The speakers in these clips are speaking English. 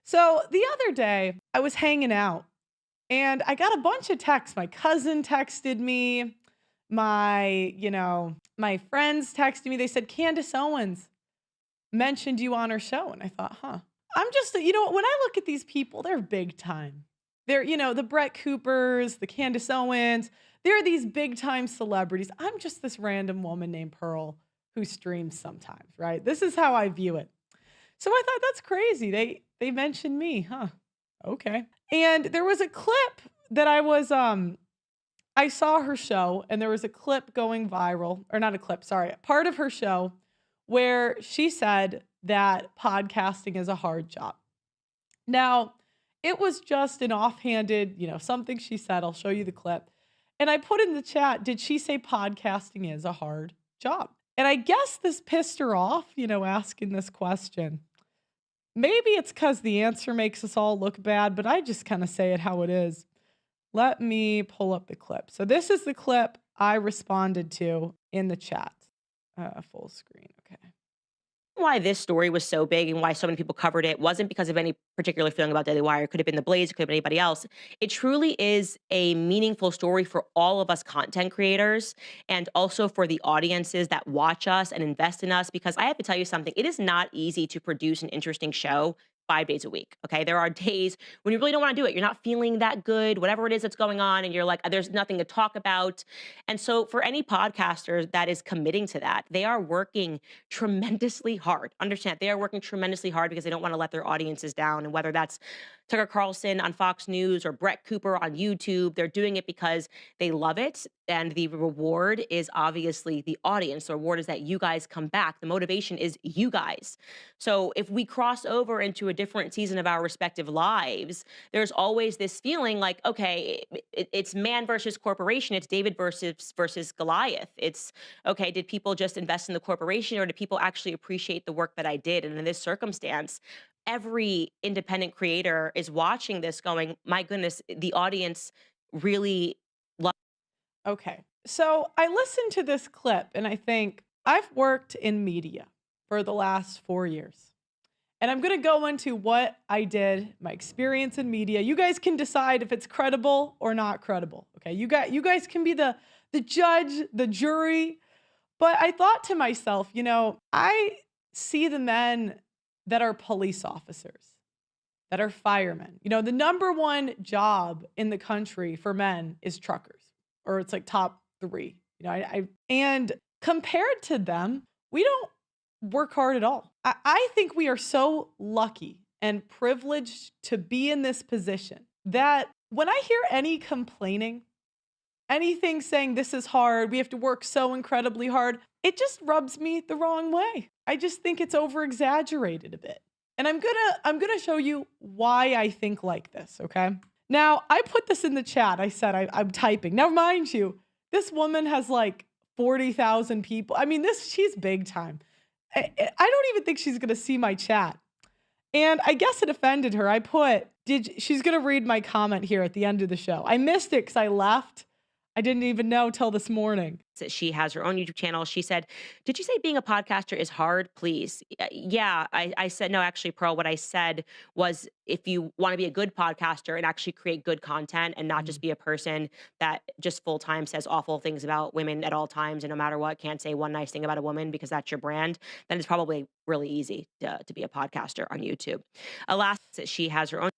So the other day, I was hanging out and I got a bunch of texts. My cousin texted me, my friends texted me. They said, Candace Owens mentioned you on her show. And I thought, huh. When I look at these people, they're big time. They're, the Brett Coopers, the Candace Owens, they're these big time celebrities. I'm just this random woman named Pearl who streams sometimes, right? This is how I view it. So I thought that's crazy. They mentioned me, huh? Okay. And there was a clip that I saw her show and there was a clip going viral, or not a clip, sorry, part of her show where she said that podcasting is a hard job. Now, it was just an offhanded, something she said. I'll show you the clip. And I put in the chat, did she say podcasting is a hard job? And I guess this pissed her off, asking this question. Maybe it's because the answer makes us all look bad, but I just kind of say it how it is. Let me pull up the clip. So this is the clip I responded to in the chat. Full screen. Okay. Why this story was so big and why so many people covered it wasn't because of any particular feeling about Daily Wire. It could have been The Blaze, it could have been anybody else. It truly is a meaningful story for all of us content creators and also for the audiences that watch us and invest in us. Because I have to tell you something, it is not easy to produce an interesting show 5 days a week. Okay. There are days when you really don't want to do it. You're not feeling that good, whatever it is that's going on, and you're like, there's nothing to talk about. And so for any podcaster that is committing to that, they are working tremendously hard. Understand, they are working tremendously hard because they don't want to let their audiences down. And whether that's Tucker Carlson on Fox News or Brett Cooper on YouTube, they're doing it because they love it. And the reward is obviously the audience. The reward is that you guys come back. The motivation is you guys. So if we cross over into a different season of our respective lives, there's always this feeling like, okay, it's man versus corporation. It's David versus Goliath. It's, okay, did people just invest in the corporation or did people actually appreciate the work that I did? And in this circumstance, every independent creator is watching this going, my goodness, the audience really loves. Okay. So I listened to this clip and I think I've worked in media for the last 4 years. And I'm going to go into what I did, my experience in media. You guys can decide if it's credible or not credible. Okay. You guys can be the judge, the jury. But I thought to myself, I see the men that are police officers, that are firemen. The number one job in the country for men is truckers, or it's like top 3. And compared to them, we don't work hard at all. I think we are so lucky and privileged to be in this position that when I hear any complaining, anything saying this is hard, we have to work so incredibly hard, it just rubs me the wrong way. I just think it's over exaggerated a bit. And I'm gonna show you why I think like this, okay? Now, I put this in the chat. I said I'm typing. Now, mind you, this woman has like 40,000 people. I mean, she's big time. I don't even think she's gonna see my chat. And I guess it offended her. I put, she's gonna read my comment here at the end of the show. I missed it because I left. I didn't even know till this morning. She has her own YouTube channel. She said, did you say being a podcaster is hard? Please. Yeah, I said, no, actually, Pearl, what I said was if you want to be a good podcaster and actually create good content and not just be a person that just full time says awful things about women at all times and no matter what, can't say one nice thing about a woman because that's your brand, then it's probably really easy to be a podcaster on YouTube. Alas, she has her own.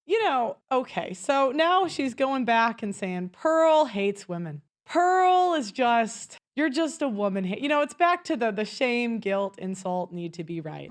Okay, so now she's going back and saying Pearl hates women. Pearl is you're just a woman. It's back to the shame, guilt, insult, need to be right.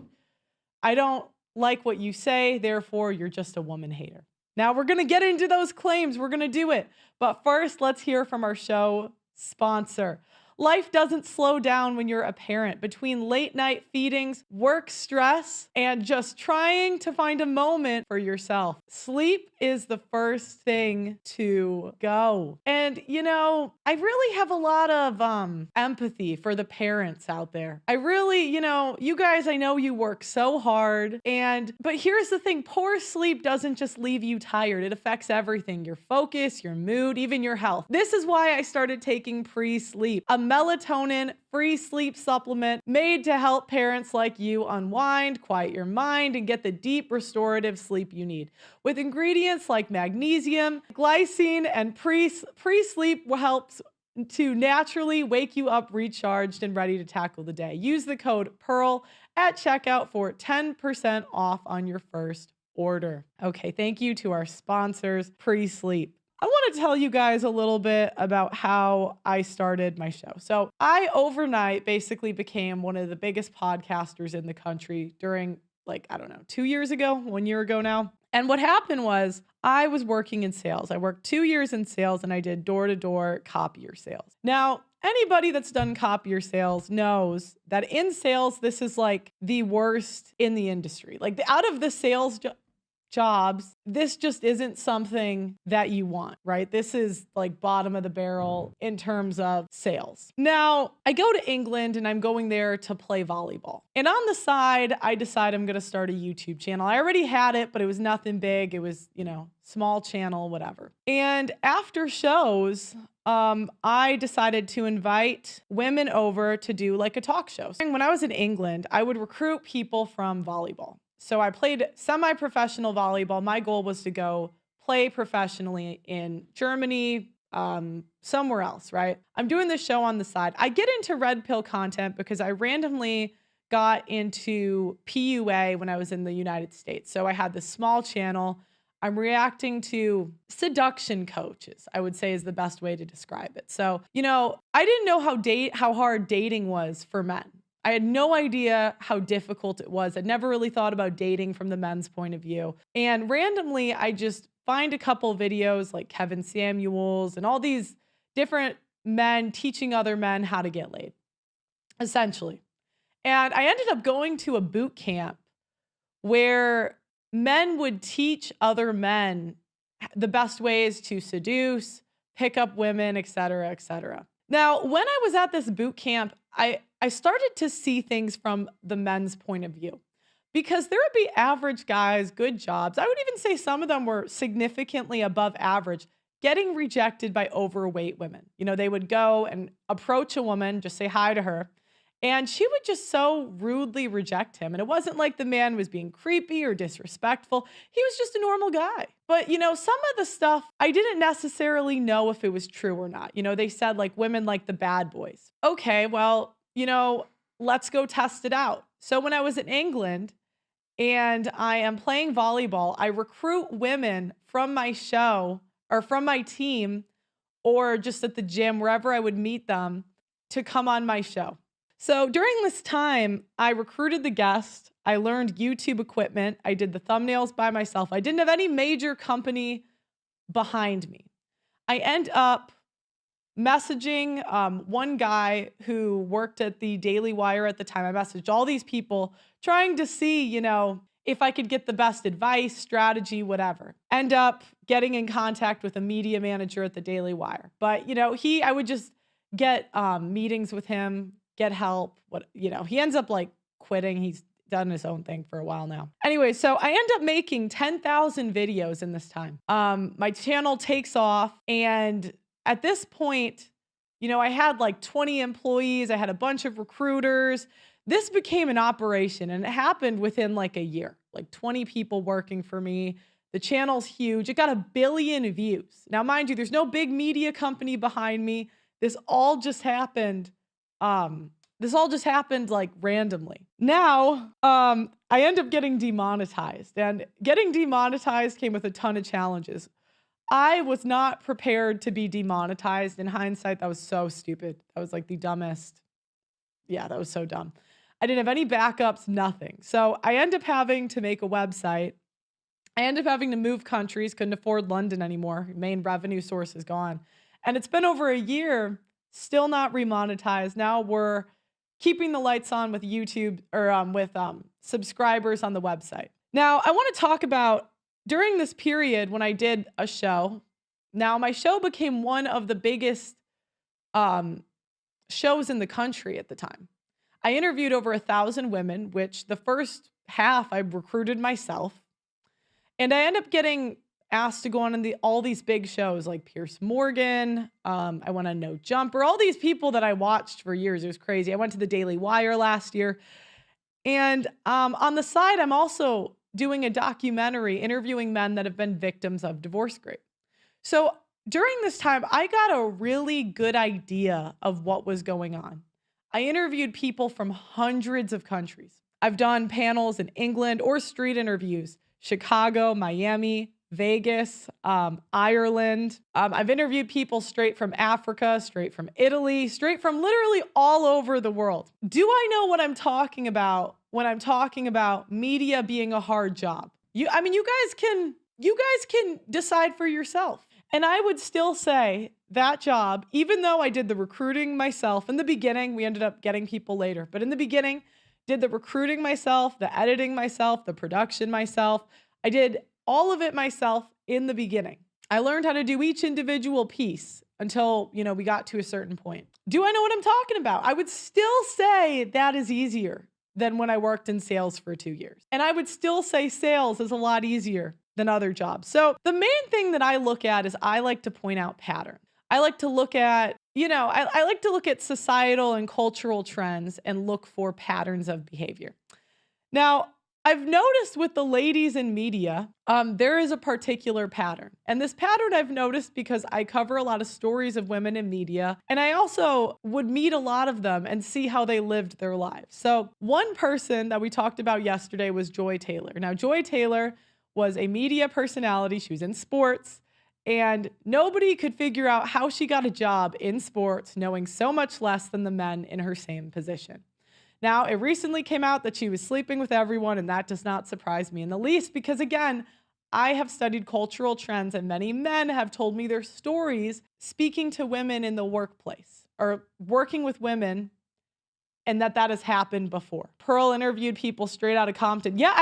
I don't like what you say, therefore you're just a woman hater. Now we're going to get into those claims. We're going to do it. But first, let's hear from our show sponsor. Life doesn't slow down when you're a parent. Between late night feedings, work stress, and just trying to find a moment for yourself, sleep is the first thing to go. And, I really have a lot of empathy for the parents out there. I really, you guys, I know you work so hard. But here's the thing, poor sleep doesn't just leave you tired. It affects everything, your focus, your mood, even your health. This is why I started taking pre-sleep. A melatonin free sleep supplement made to help parents like you unwind, quiet your mind, and get the deep restorative sleep you need. With ingredients like magnesium, glycine, and pre-sleep helps to naturally wake you up recharged and ready to tackle the day. Use the code PEARL at checkout for 10% off on your first order. Okay, thank you to our sponsors, Pre-Sleep. I want to tell you guys a little bit about how I started my show. So I overnight basically became one of the biggest podcasters in the country during, like, I don't know, 2 years ago, 1 year ago now. And what happened was I was working in sales. I worked 2 years in sales and I did door-to-door copier sales. Now, anybody that's done copier sales knows that in sales, this is like the worst in the industry. Like out of the sales jobs, this just isn't something that you want, right? This is like bottom of the barrel in terms of sales. Now, I go to England and I'm going there to play volleyball. And on the side, I decide I'm going to start a YouTube channel. I already had it, but it was nothing big. It was, small channel, whatever. And after shows, I decided to invite women over to do like a talk show. When I was in England, I would recruit people from volleyball. So I played semi-professional volleyball. My goal was to go play professionally in Germany, somewhere else, right? I'm doing this show on the side. I get into red pill content because I randomly got into PUA when I was in the United States. So I had this small channel. I'm reacting to seduction coaches, I would say is the best way to describe it. So, I didn't know how hard dating was for men. I had no idea how difficult it was. I'd never really thought about dating from the men's point of view. And randomly, I just find a couple videos like Kevin Samuels and all these different men teaching other men how to get laid, essentially. And I ended up going to a boot camp where men would teach other men the best ways to seduce, pick up women, et cetera, et cetera. Now, when I was at this boot camp, I started to see things from the men's point of view because there would be average guys, good jobs. I would even say some of them were significantly above average, getting rejected by overweight women. They would go and approach a woman, just say hi to her, and she would just so rudely reject him. And it wasn't like the man was being creepy or disrespectful. He was just a normal guy. But, some of the stuff, I didn't necessarily know if it was true or not. They said like women like the bad boys. Okay, well, let's go test it out. So when I was in England and I am playing volleyball, I recruit women from my show or from my team or just at the gym, wherever I would meet them, to come on my show. So during this time, I recruited the guest. I learned YouTube equipment. I did the thumbnails by myself. I didn't have any major company behind me. I end up messaging one guy who worked at the Daily Wire at the time. I messaged all these people trying to see, if I could get the best advice, strategy, whatever. End up getting in contact with a media manager at the Daily Wire. But, I would just get meetings with him, get help. He ends up like quitting. He's done his own thing for a while now. Anyway, so I end up making 10,000 videos in this time. My channel takes off. And at this point, I had like 20 employees. I had a bunch of recruiters. This became an operation and it happened within like a year, like 20 people working for me. The channel's huge. It got 1 billion views. Now, mind you, there's no big media company behind me. This all just happened like randomly. Now, I end up getting demonetized, and getting demonetized came with a ton of challenges. I was not prepared to be demonetized. In hindsight, that was so stupid. That was like the dumbest. Yeah, that was so dumb. I didn't have any backups, nothing. So I end up having to make a website. I end up having to move countries, couldn't afford London anymore. Main revenue source is gone. And it's been over a year, still not remonetized. Now we're keeping the lights on with YouTube or with subscribers on the website. Now, I want to talk about during this period when I did a show. Now, my show became one of the biggest shows in the country at the time. I interviewed over 1,000 women, which the first half I recruited myself. And I ended up getting asked to go on in all these big shows like Pierce Morgan. I went on No Jumper, all these people that I watched for years. It was crazy. I went to the Daily Wire last year. And on the side, I'm also doing a documentary interviewing men that have been victims of divorce rape. So during this time, I got a really good idea of what was going on. I interviewed people from hundreds of countries. I've done panels in England or street interviews, Chicago, Miami, Vegas, Ireland. I've interviewed people straight from Africa, straight from Italy, straight from literally all over the world. Do I know what I'm talking about when I'm talking about media being a hard job? You guys can decide for yourself. And I would still say that job, even though I did the recruiting myself in the beginning, we ended up getting people later, but in the beginning, did the recruiting myself, the editing myself, the production myself. I did all of it myself in the beginning. I learned how to do each individual piece until, we got to a certain point. Do I know what I'm talking about? I would still say that is easier than when I worked in sales for 2 years. And I would still say sales is a lot easier than other jobs. So the main thing that I look at is I like to point out patterns. I like to look at, I like to look at societal and cultural trends and look for patterns of behavior. Now, I've noticed with the ladies in media, there is a particular pattern. And this pattern I've noticed because I cover a lot of stories of women in media, and I also would meet a lot of them and see how they lived their lives. So one person that we talked about yesterday was Joy Taylor. Now, Joy Taylor was a media personality. She was in sports, and nobody could figure out how she got a job in sports knowing so much less than the men in her same position. Now, it recently came out that she was sleeping with everyone, and that does not surprise me in the least because, again, I have studied cultural trends, and many men have told me their stories speaking to women in the workplace or working with women, and that has happened before. Pearl interviewed people straight out of Compton. Yeah,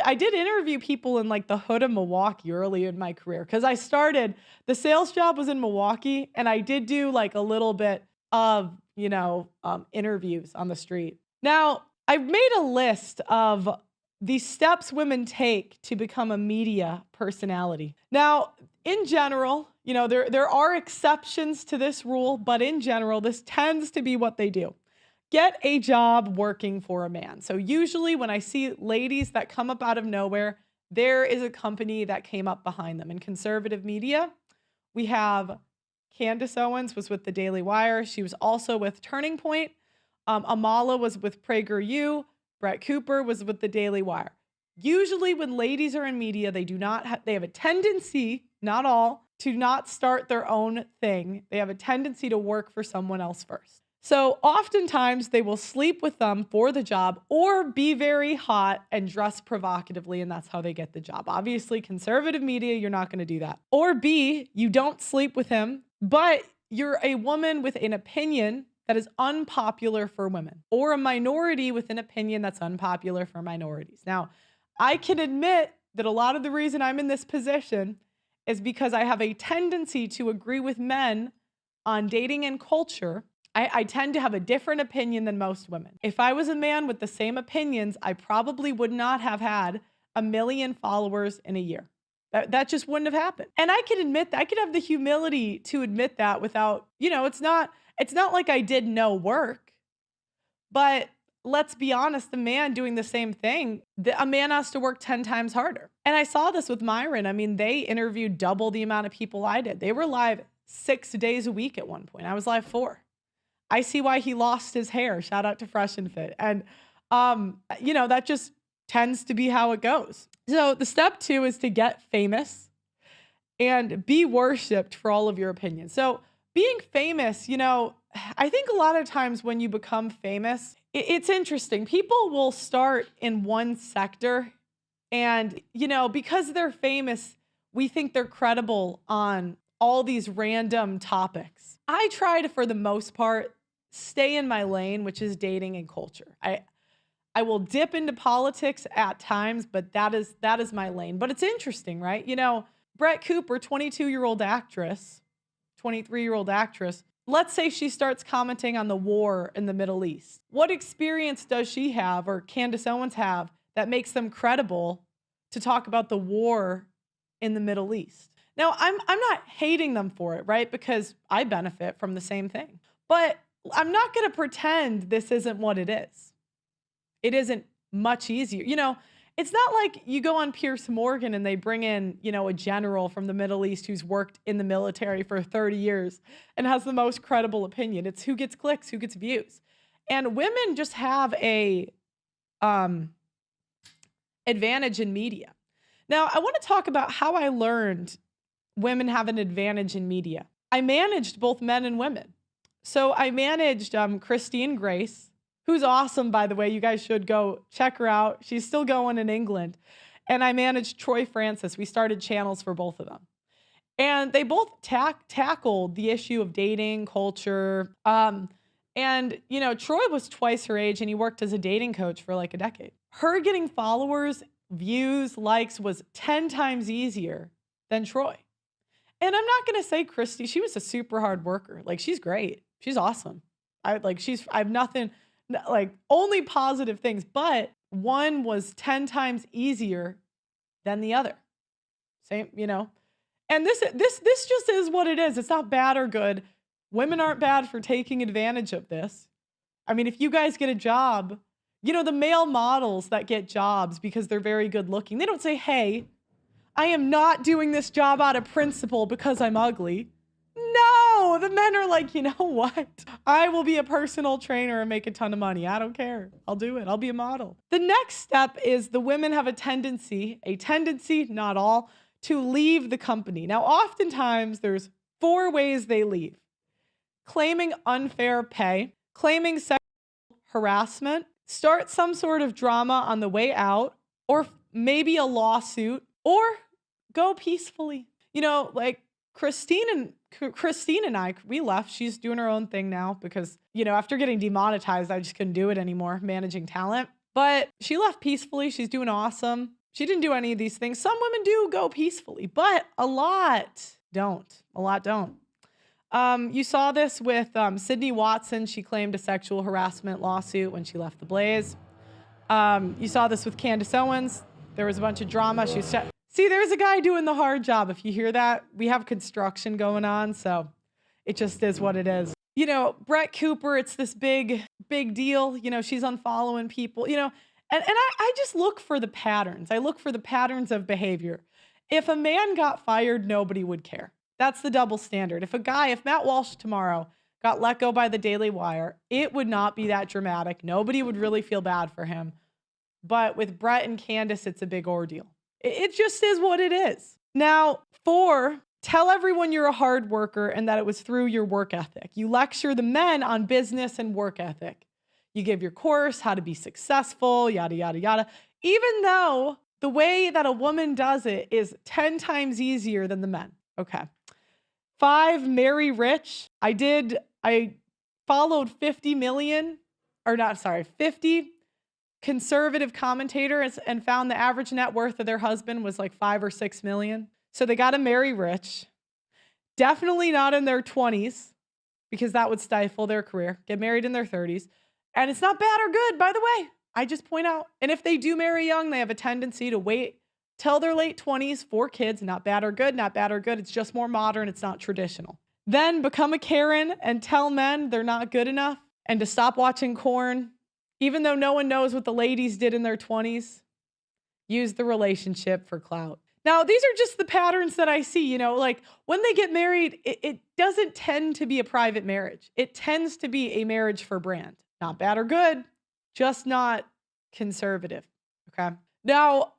I did interview people in like the hood of Milwaukee early in my career because the sales job was in Milwaukee, and I did do like a little bit of, interviews on the street. Now, I've made a list of the steps women take to become a media personality. Now, in general, there are exceptions to this rule, but in general, this tends to be what they do. Get a job working for a man. So usually when I see ladies that come up out of nowhere, there is a company that came up behind them. In conservative media, we have Candace Owens was with the Daily Wire. She was also with Turning Point. Amala was with PragerU. Brett Cooper was with the Daily Wire. Usually when ladies are in media, they have a tendency, not all, to not start their own thing. They have a tendency to work for someone else first. So oftentimes they will sleep with them for the job or be very hot and dress provocatively, and that's how they get the job. Obviously, conservative media, you're not going to do that. Or B, you don't sleep with him, but you're a woman with an opinion that is unpopular for women, or a minority with an opinion that's unpopular for minorities. Now, I can admit that a lot of the reason I'm in this position is because I have a tendency to agree with men on dating and culture. I tend to have a different opinion than most women. If I was a man with the same opinions, I probably would not have had 1 million followers in a year. That just wouldn't have happened. And I can admit that. I could have the humility to admit that without, it's not like I did no work. But let's be honest, the man doing the same thing, a man has to work 10 times harder. And I saw this with Myron. I mean, they interviewed double the amount of people I did. They were live 6 days a week at one point. I was live 4. I see why he lost his hair. Shout out to Fresh and Fit. And, that just tends to be how it goes. So the step 2 is to get famous and be worshiped for all of your opinions. So being famous, I think a lot of times when you become famous, it's interesting. People will start in one sector and, because they're famous, we think they're credible on all these random topics. I try to, for the most part, stay in my lane, which is dating and culture. I will dip into politics at times, but that is my lane. But it's interesting, right? Brett Cooper, 22-year-old actress, 23-year-old actress, let's say she starts commenting on the war in the Middle East. What experience does she have or Candace Owens have that makes them credible to talk about the war in the Middle East. Now, I'm not hating them for it, right? Because I benefit from the same thing. But I'm not going to pretend this isn't what it is. It isn't much easier. It's not like you go on Pierce Morgan and they bring in, a general from the Middle East who's worked in the military for 30 years and has the most credible opinion. It's who gets clicks, who gets views. And women just have a advantage in media. Now, I want to talk about how I learned women have an advantage in media. I managed both men and women. So I managed Christine Grace, who's awesome, by the way. You guys should go check her out. She's still going in England. And I managed Troy Francis. We started channels for both of them. And they both tackled the issue of dating, culture. And Troy was twice her age and he worked as a dating coach for like a decade. Her getting followers, views, likes was 10 times easier than Troy. And I'm not going to say Christy, she was a super hard worker. Like, she's great. She's awesome. I have nothing, like, only positive things, but one was 10 times easier than the other. Same, and this just is what it is. It's not bad or good. Women aren't bad for taking advantage of this. I mean, if you guys get a job, the male models that get jobs because they're very good looking, they don't say, hey, I am not doing this job out of principle because I'm ugly. No, the men are like, you know what? I will be a personal trainer and make a ton of money. I don't care. I'll do it. I'll be a model. The next step is the women have a tendency, not all, to leave the company. Now, oftentimes there's 4 ways they leave. Claiming unfair pay, claiming sexual harassment, start some sort of drama on the way out, or maybe a lawsuit, or go peacefully. Like Christine and I, we left. She's doing her own thing now because, after getting demonetized, I just couldn't do it anymore, managing talent. But she left peacefully. She's doing awesome. She didn't do any of these things. Some women do go peacefully, but a lot don't. You saw this with Sydney Watson. She claimed a sexual harassment lawsuit when she left the Blaze. You saw this with Candace Owens. There was a bunch of drama. See, there's a guy doing the hard job. If you hear that, we have construction going on, so it just is what it is. Brett Cooper, it's this big deal. She's unfollowing people, and I just look for the patterns. I look for the patterns of behavior. If a man got fired, nobody would care. That's the double standard. If Matt Walsh tomorrow got let go by the Daily Wire, it would not be that dramatic. Nobody would really feel bad for him. But with Brett and Candace, it's a big ordeal. It just is what it is. Now, 4, tell everyone you're a hard worker and that it was through your work ethic. You lecture the men on business and work ethic. You give your course, how to be successful, yada, yada, yada. Even though the way that a woman does it is 10 times easier than the men. Okay. 5, marry rich. I followed 50 conservative commentators and found the average net worth of their husband was like 5 or 6 million. So they got to marry rich. Definitely not in their 20s because that would stifle their career. Get married in their 30s. And it's not bad or good, by the way. I just point out. And if they do marry young, they have a tendency to wait till their late 20s for kids. Not bad or good, not bad or good. It's just more modern. It's not traditional. Then become a Karen and tell men they're not good enough and to stop watching corn. Even though no one knows what the ladies did in their 20s, use the relationship for clout. Now, these are just the patterns that I see, like when they get married, it doesn't tend to be a private marriage. It tends to be a marriage for brand. Not bad or good, just not conservative. Okay. Now,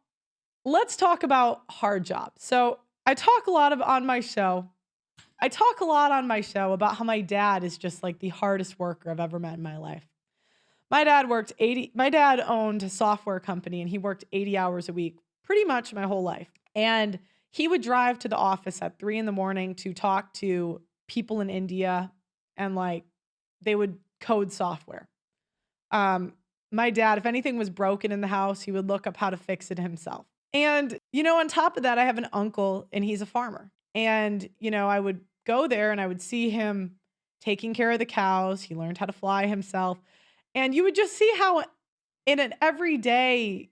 let's talk about hard jobs. So I talk a lot on my show about how my dad is just like the hardest worker I've ever met in my life. My dad owned a software company and he worked 80 hours a week, pretty much my whole life. And he would drive to the office at 3 a.m. to talk to people in India and like they would code software. My dad, if anything was broken in the house, he would look up how to fix it himself. And, on top of that, I have an uncle and he's a farmer. And, I would go there and I would see him taking care of the cows. He learned how to fly himself. And you would just see how in an everyday,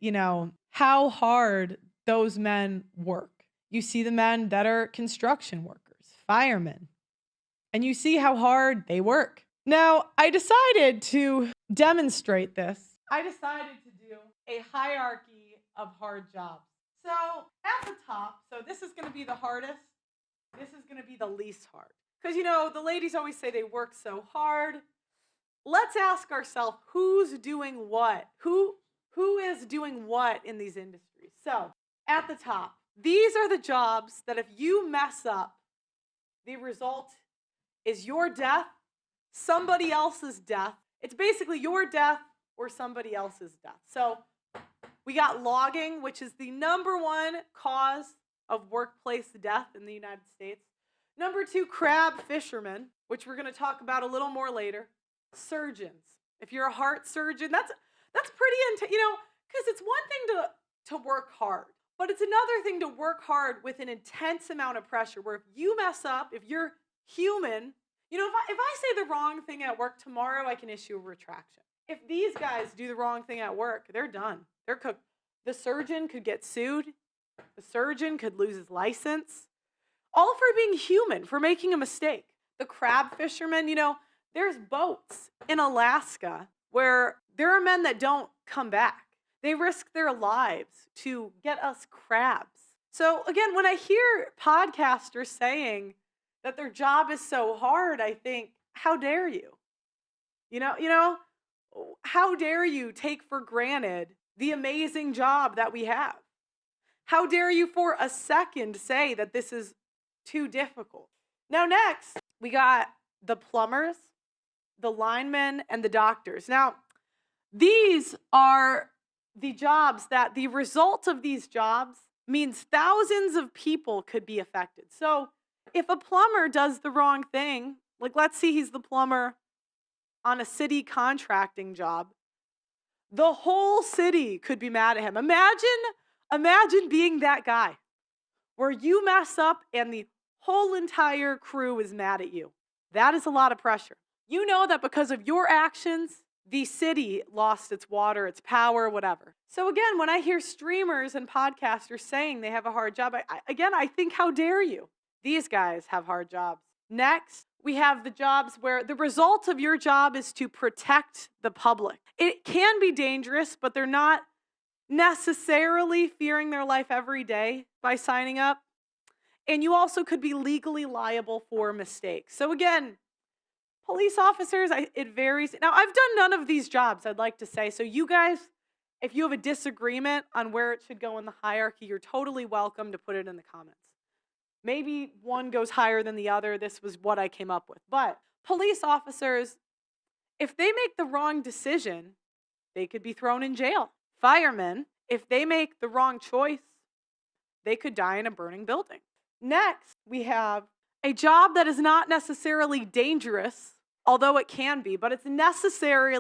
how hard those men work. You see the men that are construction workers, firemen, and you see how hard they work. Now, I decided to demonstrate this. I decided to do a hierarchy of hard jobs. So at the top, so this is going to be the hardest. This is going to be the least hard. Because, the ladies always say they work so hard. Let's ask ourselves, who's doing what? Who is doing what in these industries? So at the top, these are the jobs that if you mess up, the result is your death, somebody else's death. It's basically your death or somebody else's death. So we got logging, which is the #1 cause of workplace death in the United States. #2, crab fishermen, which we're going to talk about a little more later. Surgeons. If you're a heart surgeon, that's pretty intense, because it's one thing to work hard, but it's another thing to work hard with an intense amount of pressure where if you mess up, if you're human, if I say the wrong thing at work tomorrow, I can issue a retraction. If these guys do the wrong thing at work, they're done. They're cooked. The surgeon could get sued. The surgeon could lose his license. All for being human, for making a mistake. The crab fishermen, there's boats in Alaska where there are men that don't come back. They risk their lives to get us crabs. So again, when I hear podcasters saying that their job is so hard, I think, how dare you? How dare you take for granted the amazing job that we have? How dare you for a second say that this is too difficult? Now next, we got the plumbers, the linemen, and the doctors. Now, these are the jobs that the result of these jobs means thousands of people could be affected. So if a plumber does the wrong thing, like let's see he's the plumber on a city contracting job, the whole city could be mad at him. Imagine being that guy where you mess up and the whole entire crew is mad at you. That is a lot of pressure. You know that because of your actions, the city lost its water, its power, whatever. So again, when I hear streamers and podcasters saying they have a hard job, I think, how dare you? These guys have hard jobs. Next, we have the jobs where the result of your job is to protect the public. It can be dangerous, but they're not necessarily fearing their life every day by signing up. And you also could be legally liable for mistakes. So again, police officers, it varies. Now, I've done none of these jobs, I'd like to say. So you guys, if you have a disagreement on where it should go in the hierarchy, you're totally welcome to put it in the comments. Maybe one goes higher than the other. This was what I came up with. But police officers, if they make the wrong decision, they could be thrown in jail. Firemen, if they make the wrong choice, they could die in a burning building. Next, we have a job that is not necessarily dangerous, although it can be, but it's necessary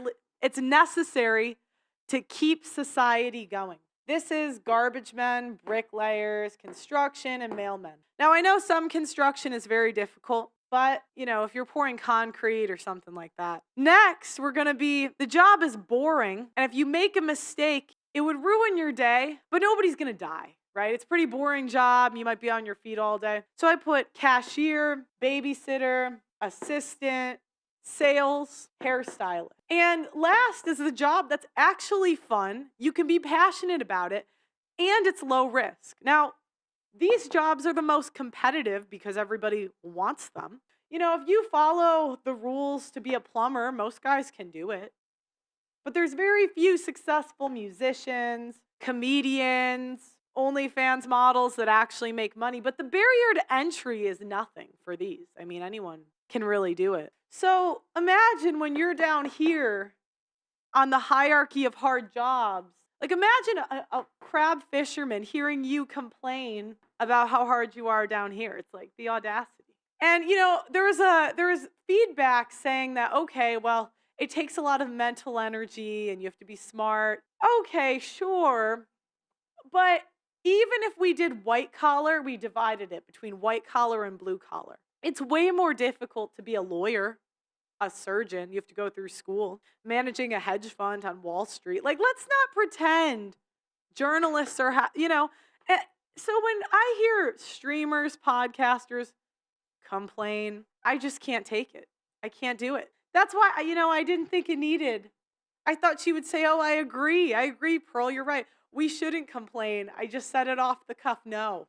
to keep society going. This is garbage men, bricklayers, construction, and mailmen. Now, I know some construction is very difficult, but, if you're pouring concrete or something like that. Next, the job is boring, and if you make a mistake, it would ruin your day, but nobody's going to die, right? It's a pretty boring job. You might be on your feet all day. So I put cashier, babysitter, assistant, sales, hairstylist. And last is the job that's actually fun. You can be passionate about it, and it's low risk. Now, these jobs are the most competitive because everybody wants them. If you follow the rules to be a plumber, most guys can do it. But there's very few successful musicians, comedians, OnlyFans models that actually make money. But the barrier to entry is nothing for these. Anyone can really do it. So imagine when you're down here on the hierarchy of hard jobs. Like imagine a crab fisherman hearing you complain about how hard you are down here. It's like the audacity. And there was feedback saying that, okay, well, it takes a lot of mental energy and you have to be smart. Okay, sure. But even if we did white collar, we divided it between white collar and blue collar. It's way more difficult to be a lawyer, a surgeon. You have to go through school, managing a hedge fund on Wall Street. Like, let's not pretend journalists are, So when I hear streamers, podcasters complain, I just can't take it. I can't do it. That's why, I didn't think it needed. I thought she would say, "Oh, I agree. I agree, Pearl. You're right. We shouldn't complain." I just said it off the cuff. No,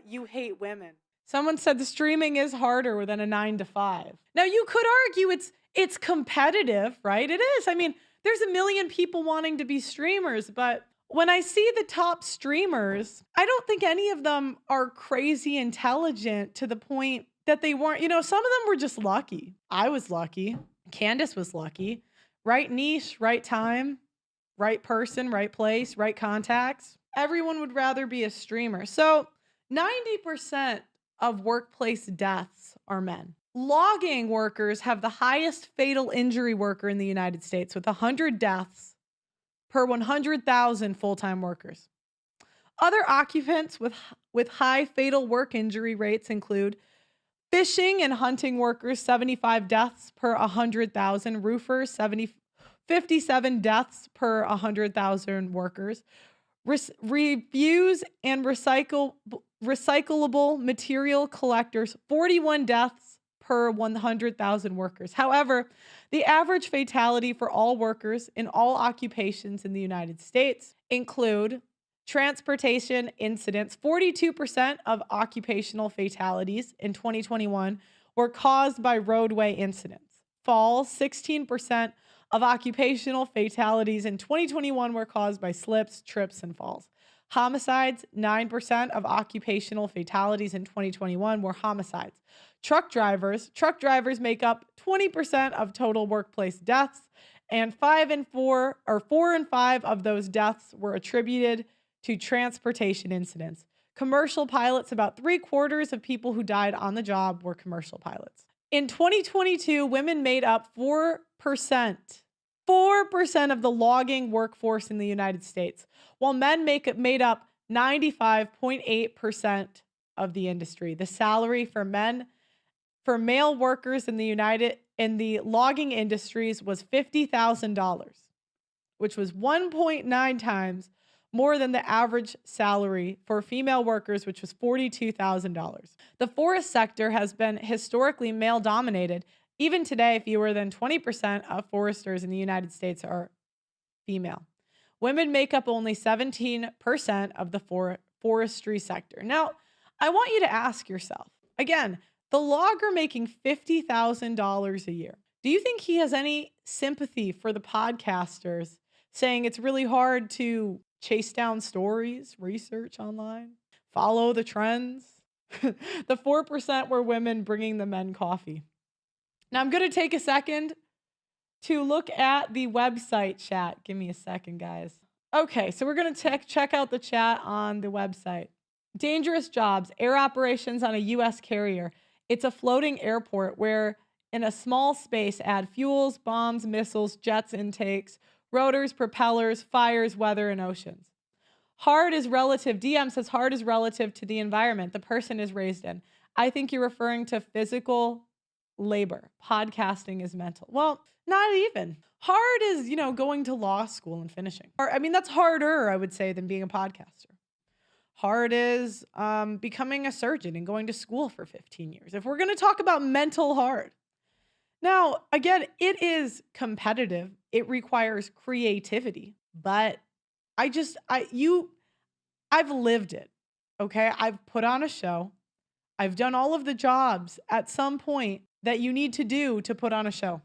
you hate women. Someone said the streaming is harder than a 9 to 5. Now you could argue it's competitive, right? It is. I mean, there's a million people wanting to be streamers, but when I see the top streamers, I don't think any of them are crazy intelligent to the point that they weren't, some of them were just lucky. I was lucky. Candace was lucky. Right niche, right time, right person, right place, right contacts. Everyone would rather be a streamer. So 90% of workplace deaths are men. Logging workers have the highest fatal injury worker in the United States with 100 deaths per 100,000 full-time workers. Other occupants with high fatal work injury rates include fishing and hunting workers, 75 deaths per 100,000. Roofers, 57 deaths per 100,000 workers. Refuse and recyclable material collectors, 41 deaths per 100,000 workers. However, the average fatality for all workers in all occupations in the United States include transportation incidents. 42% of occupational fatalities in 2021 were caused by roadway incidents. Falls, 16% of occupational fatalities in 2021 were caused by slips, trips, and falls. Homicides, 9% of occupational fatalities in 2021 were homicides. Truck drivers make up 20% of total workplace deaths, and 4 and 5 of those deaths were attributed to transportation incidents. Commercial pilots, about 3/4 of people who died on the job were commercial pilots. In 2022, women made up 4% of the logging workforce in the United States, while men made up 95.8% of the industry. The salary for male workers in the logging industries was $50,000, which was 1.9 times more than the average salary for female workers, which was $42,000. The forest sector has been historically male-dominated. Even today, fewer than 20% of foresters in the United States are female. Women make up only 17% of the forestry sector. Now, I want you to ask yourself, again, the logger making $50,000 a year, do you think he has any sympathy for the podcasters saying it's really hard to chase down stories, research online, follow the trends? The 4% were women bringing the men coffee. Now, I'm going to take a second to look at the website chat. Give me a second, guys. Okay, so we're going to check out the chat on the website. Dangerous jobs, air operations on a U.S. carrier. It's a floating airport where in a small space add fuels, bombs, missiles, jets, intakes, rotors, propellers, fires, weather, and oceans. Hard is relative. DM says hard is relative to the environment the person is raised in. I think you're referring to physical labor. Podcasting is mental. Well, not even. Hard is, going to law school and finishing. I mean, that's harder, I would say, than being a podcaster. Hard is becoming a surgeon and going to school for 15 years. If we're going to talk about mental hard. Now, again, it is competitive. It requires creativity, but I've lived it. Okay. I've put on a show. I've done all of the jobs at some point that you need to do to put on a show.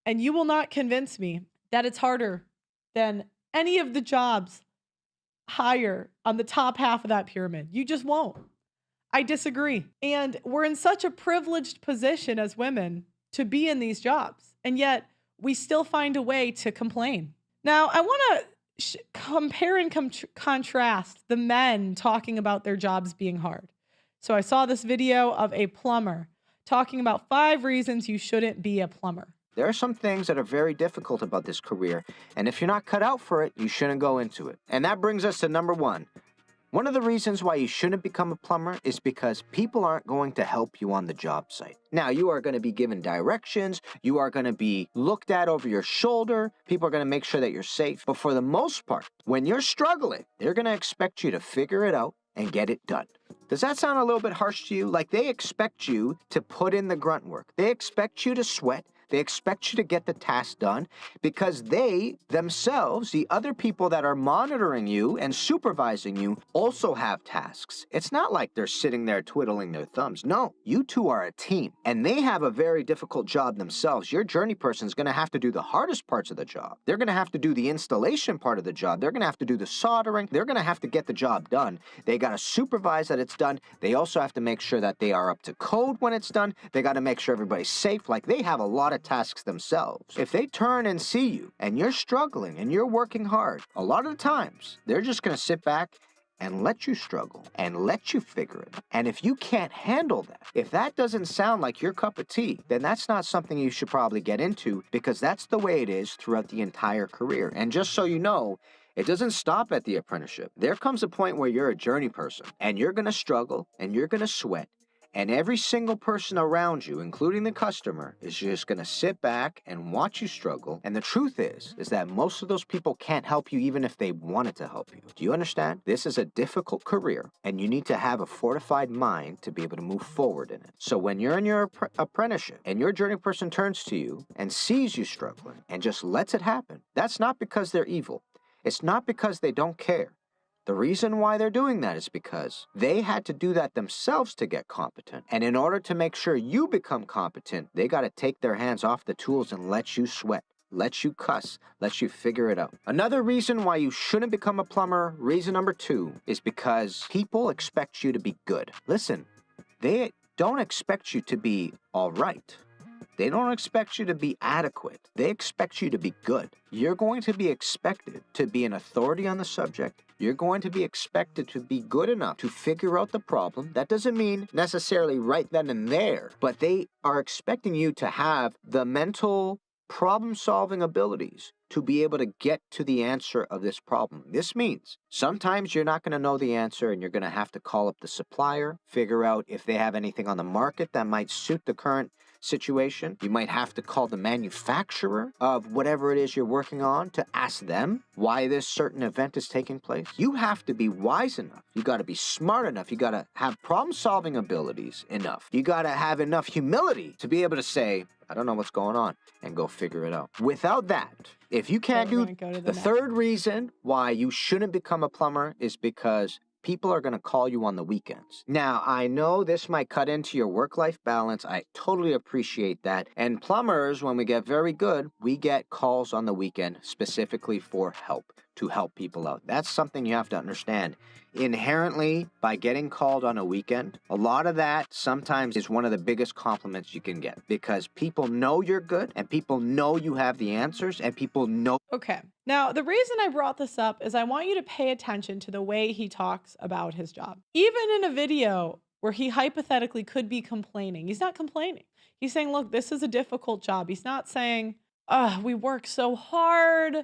And you will not convince me that it's harder than any of the jobs higher on the top half of that pyramid. You just won't. I disagree. And we're in such a privileged position as women to be in these jobs. And yet we still find a way to complain. Now, I want to compare and contrast the men talking about their jobs being hard. So I saw this video of a plumber talking about 5 reasons you shouldn't be a plumber. There are some things that are very difficult about this career, and if you're not cut out for it, you shouldn't go into it. And that brings us to number 1. One of the reasons why you shouldn't become a plumber is because people aren't going to help you on the job site. Now, you are going to be given directions, you are going to be looked at over your shoulder, people are going to make sure that you're safe. But for the most part, when you're struggling, they're going to expect you to figure it out and get it done. Does that sound a little bit harsh to you? Like they expect you to put in the grunt work. They expect you to sweat. They expect you to get the task done because they themselves, the other people that are monitoring you and supervising you, also have tasks. It's not like they're sitting there twiddling their thumbs. No, you two are a team and they have a very difficult job themselves. Your journey person is going to have to do the hardest parts of the job. They're going to have to do the installation part of the job. They're going to have to do the soldering. They're going to have to get the job done. They got to supervise that it's done. They also have to make sure that they are up to code when it's done. They got to make sure everybody's safe. Like they have a lot of tasks themselves. If they turn and see you and you're struggling and you're working hard, a lot of the times they're just going to sit back and let you struggle and let you figure it out. And if you can't handle that, if that doesn't sound like your cup of tea, then that's not something you should probably get into because that's the way it is throughout the entire career. And just so you know, it doesn't stop at the apprenticeship. There comes a point where you're a journey person and you're going to struggle and you're going to sweat. And every single person around you, including the customer, is just going to sit back and watch you struggle. And the truth is that most of those people can't help you even if they wanted to help you. Do you understand? This is a difficult career, and you need to have a fortified mind to be able to move forward in it. So when you're in your apprenticeship and your journey person turns to you and sees you struggling and just lets it happen, that's not because they're evil. It's not because they don't care. The reason why they're doing that is because they had to do that themselves to get competent. And in order to make sure you become competent, they got to take their hands off the tools and let you sweat, let you cuss, let you figure it out. Another reason why you shouldn't become a plumber, reason number 2, is because people expect you to be good. Listen, they don't expect you to be all right. They don't expect you to be adequate. They expect you to be good. You're going to be expected to be an authority on the subject. You're going to be expected to be good enough to figure out the problem. That doesn't mean necessarily right then and there, but they are expecting you to have the mental problem-solving abilities to be able to get to the answer of this problem. This means sometimes you're not going to know the answer and you're going to have to call up the supplier, figure out if they have anything on the market that might suit the current situation. You might have to call the manufacturer of whatever it is you're working on to ask them why this certain event is taking place. You have to be wise enough. You got to be smart enough. You got to have problem-solving abilities enough. You got to have enough humility to be able to say, I don't know what's going on, and go figure it out. Without that, if you can't do the third reason why you shouldn't become a plumber is because people are going to call you on the weekends. Now, I know this might cut into your work-life balance. I totally appreciate that. And plumbers, when we get very good, we get calls on the weekend specifically for help, to help people out. That's something you have to understand. Inherently, by getting called on a weekend, a lot of that sometimes is one of the biggest compliments you can get because people know you're good and people know you have the answers and people know. Okay. Now, the reason I brought this up is I want you to pay attention to the way he talks about his job. Even in a video where he hypothetically could be complaining, he's not complaining. He's saying, look, this is a difficult job. He's not saying, we work so hard.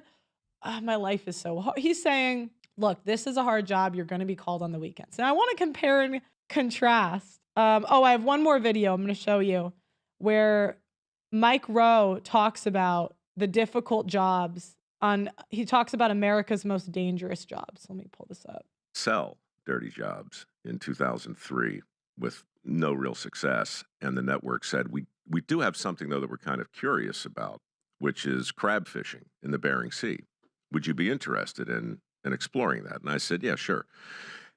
My life is so hard. He's saying, look, this is a hard job. You're going to be called on the weekends. Now, I want to compare and contrast. I have one more video I'm going to show you where Mike Rowe talks about the difficult jobs he talks about America's most dangerous jobs. Let me pull this up. Sell dirty jobs in 2003 with no real success. And the network said, we do have something, though, that we're kind of curious about, which is crab fishing in the Bering Sea. Would you be interested in exploring that? And I said, yeah, sure.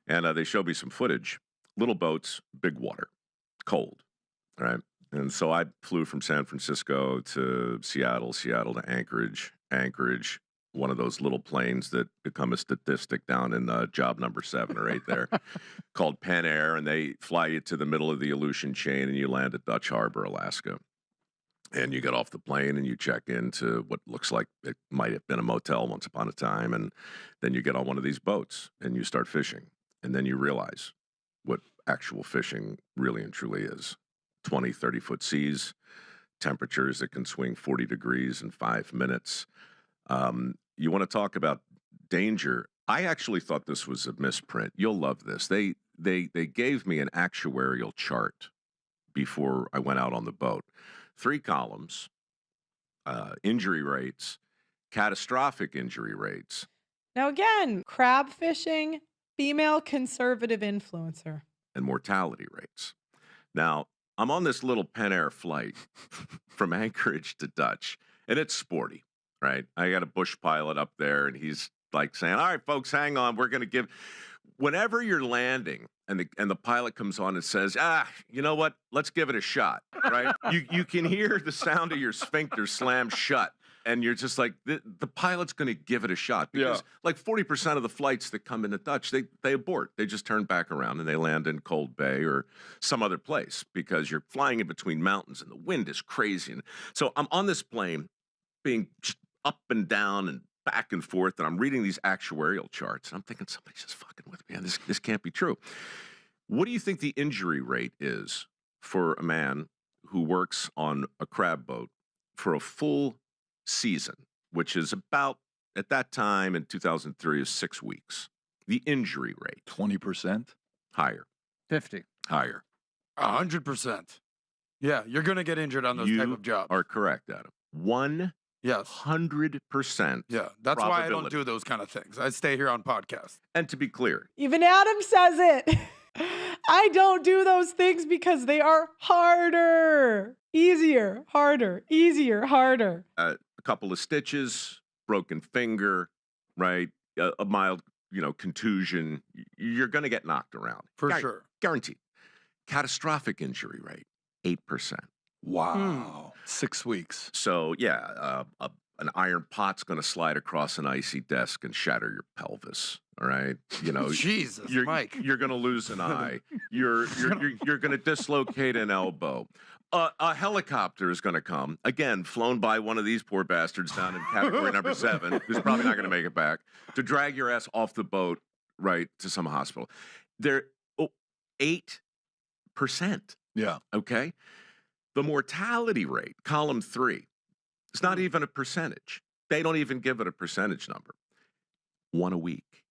And they showed me some footage, little boats, big water, cold, right? And so I flew from San Francisco to Seattle to Anchorage, one of those little planes that become a statistic down in job number 7 or 8 there, called Pen Air, and they fly you to the middle of the Aleutian chain and you land at Dutch Harbor, Alaska. And you get off the plane and you check into what looks like it might have been a motel once upon a time. And then you get on one of these boats and you start fishing. And then you realize what actual fishing really and truly is. 20, 30-foot seas, temperatures that can swing 40 degrees in 5 minutes. You want to talk about danger. I actually thought this was a misprint. You'll love this. They gave me an actuarial chart before I went out on the boat. 3 columns, injury rates, catastrophic injury rates. Now, again, crab fishing, female conservative influencer. And mortality rates. Now, I'm on this little Pen Air flight from Anchorage to Dutch, and it's sporty, right? I got a bush pilot up there, and he's like saying, all right, folks, hang on. We're going to give... Whenever you're landing and the pilot comes on and says, you know what? Let's give it a shot, right? you can hear the sound of your sphincter slam shut. And you're just like, the pilot's going to give it a shot. Because like 40% of the flights that come into Dutch, they abort. They just turn back around and they land in Cold Bay or some other place because you're flying in between mountains and the wind is crazy. And so I'm on this plane being just up and down and back and forth, and I'm reading these actuarial charts. And I'm thinking, somebody's just fucking with me. And this can't be true. What do you think the injury rate is for a man who works on a crab boat for a full season, which is about, at that time in 2003, is 6 weeks? The injury rate. 20%? Higher. 50. Higher. 100%. Yeah, you're going to get injured on those type of jobs. You are correct, Adam. 100%. Yeah, that's why I don't do those kind of things. I stay here on podcast. And to be clear, even Adam says it. I don't do those things because they are harder. Easier, harder, easier, harder. A couple of stitches, broken finger, right? A mild, contusion. You're going to get knocked around. For sure. Guaranteed. Catastrophic injury rate, 8%. Wow. 6 weeks. So, yeah, an iron pot's going to slide across an icy desk and shatter your pelvis. All right, Jesus, Mike, you're going to lose an eye. You're going to dislocate an elbow. A helicopter is going to come again, flown by one of these poor bastards down in category number 7, who's probably not going to make it back, to drag your ass off the boat right to some hospital. They're 8%. Yeah. Okay. The mortality rate, column 3, it's not even a percentage. They don't even give it a percentage number. 1 a week.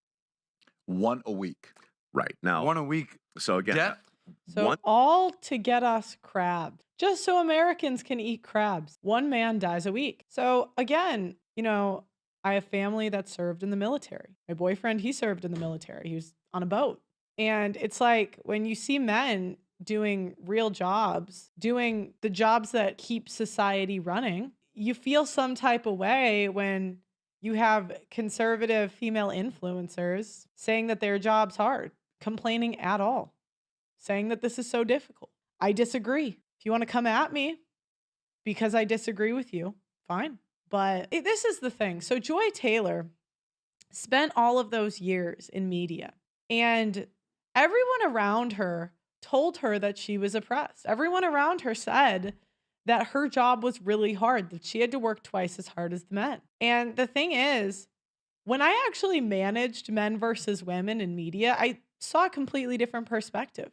1 a week. Right. Now, 1 a week. So again, Death? So all to get us crabs, just so Americans can eat crabs. 1 man dies a week. So again, I have family that served in the military. My boyfriend, he served in the military. He was on a boat. And it's like when you see men doing real jobs, doing the jobs that keep society running, you feel some type of way when you have conservative female influencers saying that their job's hard, complaining at all, saying that this is so difficult. I disagree. If you want to come at me because I disagree with you, fine. But this is the thing. So Joy Taylor spent all of those years in media, and everyone around her told her that she was oppressed. Everyone around her said that her job was really hard, that she had to work twice as hard as the men. And the thing is, when I actually managed men versus women in media, I saw a completely different perspective.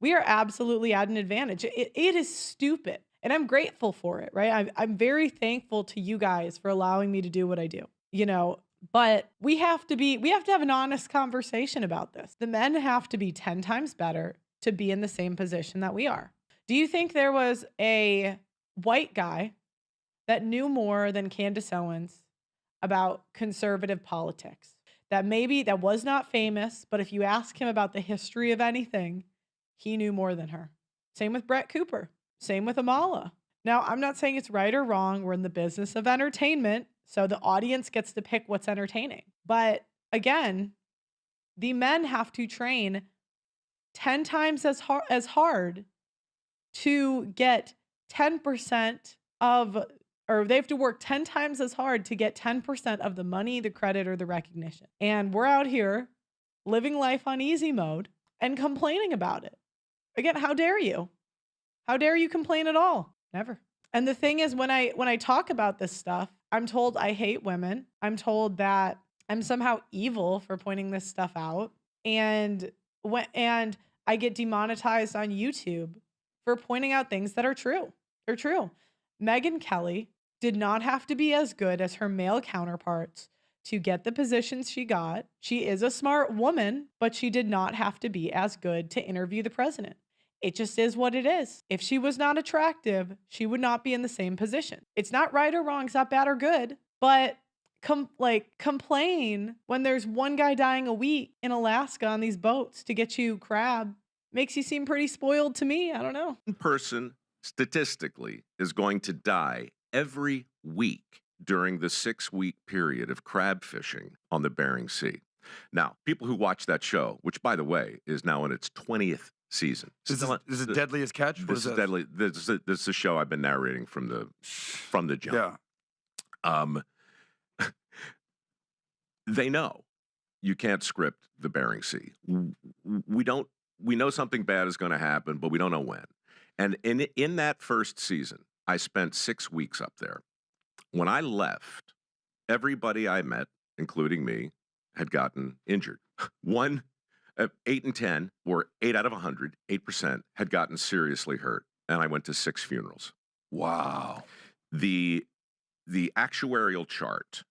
We are absolutely at an advantage. It is stupid. And I'm grateful for it, right? I'm very thankful to you guys for allowing me to do what I do, but we have to have an honest conversation about this. The men have to be 10 times better to be in the same position that we are. Do you think there was a white guy that knew more than Candace Owens about conservative politics? That was not famous, but if you ask him about the history of anything, he knew more than her. Same with Brett Cooper. Same with Amala. Now, I'm not saying it's right or wrong. We're in the business of entertainment, so the audience gets to pick what's entertaining. But again, the men have to train 10 times as hard to get 10% or they have to work 10 times as hard to get 10% of the money, the credit, or the recognition. And we're out here living life on easy mode and complaining about it. Again, how dare you? How dare you complain at all? Never. And the thing is, when I talk about this stuff, I'm told I hate women. I'm told that I'm somehow evil for pointing this stuff out. And I get demonetized on YouTube for pointing out things that are true. They're true. Megyn Kelly did not have to be as good as her male counterparts to get the positions she got. She is a smart woman, but she did not have to be as good to interview the president. It just is what it is. If she was not attractive, she would not be in the same position. It's not right or wrong. It's not bad or good, but complain when there's one guy dying a week in Alaska on these boats to get you crab makes you seem pretty spoiled to me. I don't know. One person statistically is going to die every week during the 6-week period of crab fishing on the Bering Sea. Now, people who watch that show, which by the way is now in its 20th season. Is it Deadliest Catch? This is Deadly. This is a show I've been narrating from the jump. Yeah. They know you can't script the Bering Sea. We know something bad is going to happen, but we don't know when. And in that first season, I spent 6 weeks up there. When I left, everybody I met, including me, had gotten injured. 8 and 10, or 8 out of 100, 8% had gotten seriously hurt. And I went to 6 funerals. Wow. The actuarial chart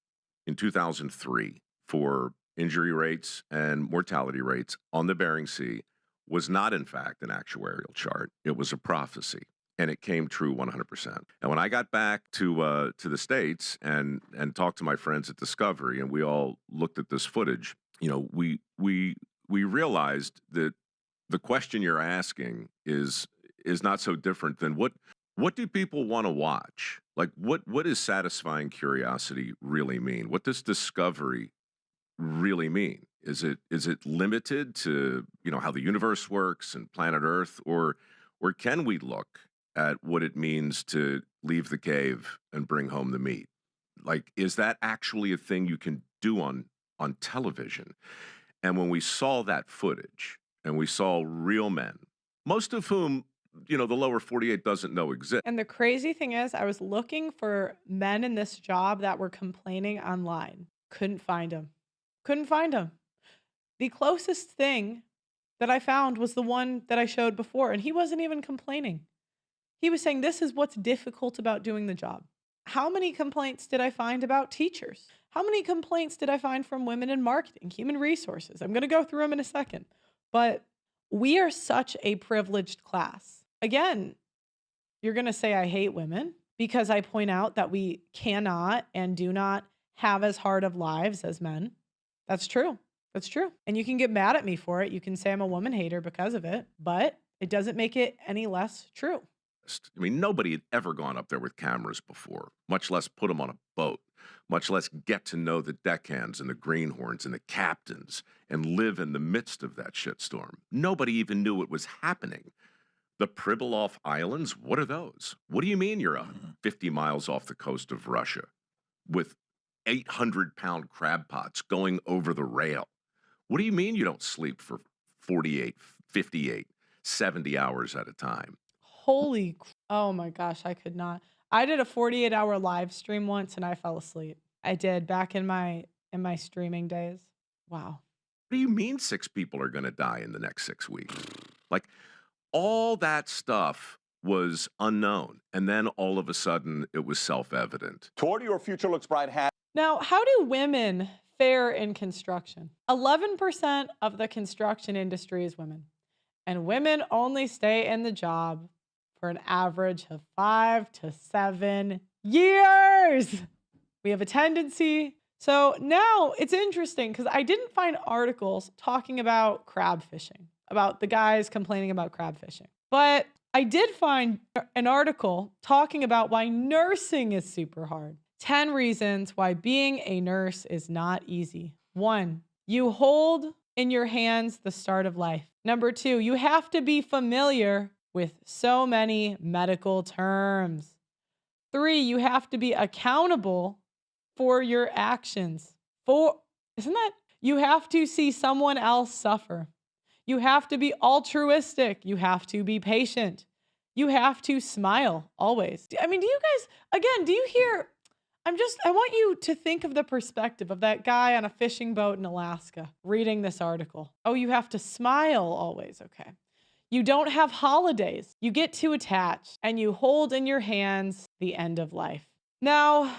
in 2003 for injury rates and mortality rates on the Bering Sea was not, in fact, an actuarial chart. It was a prophecy, and it came true 100%. And when I got back to the States and talked to my friends at Discovery, and we all looked at this footage, you know, we realized that the question you're asking is not so different than what do people want to watch? Like, what does satisfying curiosity really mean? What does discovery really mean? Is it limited to, you know, how the universe works and planet Earth, or can we look at what it means to leave the cave and bring home the meat? Like, is that actually a thing you can do on television? And when we saw that footage and we saw real men, most of whom, you know, the lower 48 doesn't know exist. And the crazy thing is, I was looking for men in this job that were complaining online. Couldn't find them. The closest thing that I found was the one that I showed before, and he wasn't even complaining. He was saying, this is what's difficult about doing the job. How many complaints did I find about teachers? How many complaints did I find from women in marketing, human resources? I'm going to go through them in a second. But we are such a privileged class. Again, you're going to say I hate women because I point out that we cannot and do not have as hard of lives as men. That's true. That's true. And you can get mad at me for it. You can say I'm a woman hater because of it, but it doesn't make it any less true. I mean, nobody had ever gone up there with cameras before, much less put them on a boat, much less get to know the deckhands and the greenhorns and the captains and live in the midst of that shitstorm. Nobody even knew it was happening. The Pribilof Islands, what are those? What do you mean you're 50 miles off the coast of Russia with 800-pound crab pots going over the rail? What do you mean you don't sleep for 48, 58, 70 hours at a time? Oh my gosh, I could not. I did a 48-hour live stream once and I fell asleep. I did back in my streaming days. Wow. What do you mean 6 people are going to die in the next 6 weeks? Like, all that stuff was unknown. And then all of a sudden it was self-evident. Toward Your Future Looks Bright hat. Now, how do women fare in construction? 11% of the construction industry is women. And women only stay in the job for an average of 5 to 7 years. We have a tendency. So now it's interesting because I didn't find articles talking about crab fishing, about the guys complaining about crab fishing. But I did find an article talking about why nursing is super hard. 10 reasons why being a nurse is not easy. 1, you hold in your hands the start of life. Number 2, you have to be familiar with so many medical terms. 3, you have to be accountable for your actions. 4, you have to see someone else suffer. You have to be altruistic. You have to be patient. You have to smile always. I mean, do you guys, again, do you hear, I want you to think of the perspective of that guy on a fishing boat in Alaska reading this article. Oh, you have to smile always. Okay. You don't have holidays. You get too attached and you hold in your hands the end of life. Now,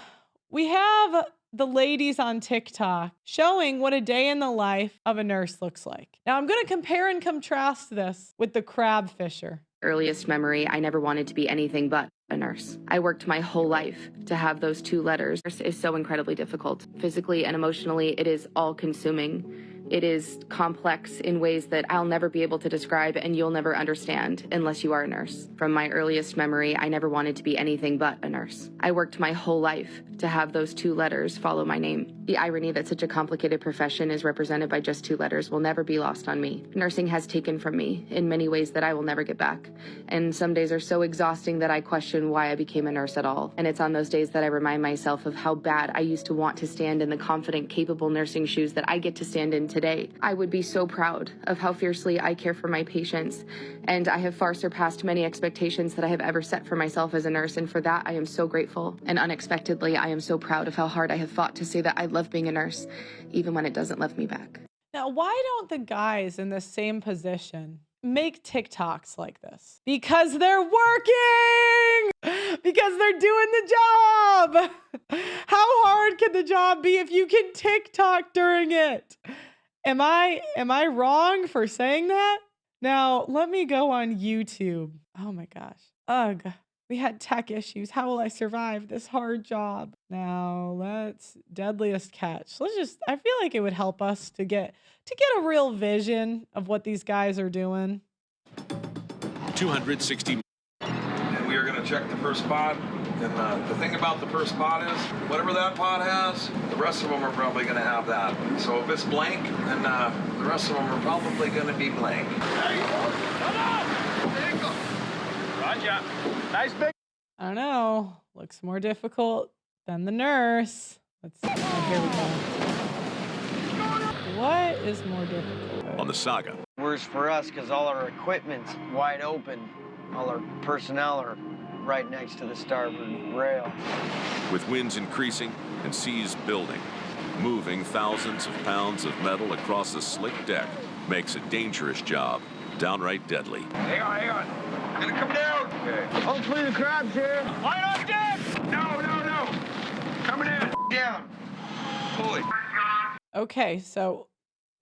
we have the ladies on TikTok showing what a day in the life of a nurse looks like. Now I'm going to compare and contrast this with the crab fisher. Earliest memory, I never wanted to be anything but a nurse. I worked my whole life to have those 2 letters. Nurse is so incredibly difficult. Physically and emotionally, it is all-consuming. It is complex in ways that I'll never be able to describe and you'll never understand unless you are a nurse. From my earliest memory, I never wanted to be anything but a nurse. I worked my whole life to have those 2 letters follow my name. The irony that such a complicated profession is represented by just 2 letters will never be lost on me. Nursing has taken from me in many ways that I will never get back. And some days are so exhausting that I question why I became a nurse at all. And it's on those days that I remind myself of how bad I used to want to stand in the confident, capable nursing shoes that I get to stand in today. I would be so proud of how fiercely I care for my patients, and I have far surpassed many expectations that I have ever set for myself as a nurse, and for that I am so grateful. And unexpectedly, I am so proud of how hard I have fought to say that I love being a nurse, even when it doesn't love me back. Now, why don't the guys in the same position make TikToks like this? Because they're working! Because they're doing the job! How hard can the job be if you can TikTok during it? Am I wrong for saying that? Now, let me go on YouTube. Oh my gosh. Ugh. We had tech issues. How will I survive this hard job? Now, let's Deadliest Catch. I feel like it would help us to get a real vision of what these guys are doing. 260. And we are going to check the first spot. And the thing about the first spot is, whatever that pot has, the rest of them are probably going to have that. So if it's blank, then the rest of them are probably going to be blank. There you go. Come on. There you go. Roger. Nice big. I don't know. Looks more difficult than the nurse. Let's see. Oh, here we go. What is more difficult? On the Saga. Worse for us because all our equipment's wide open. All our personnel are right next to the starboard rail. With winds increasing and seas building, moving thousands of pounds of metal across a slick deck makes a dangerous job downright deadly. Hang on. Gonna come down. Okay. Hopefully the crab's here. Line on deck. No. Coming in. Down. Fully. Okay, so,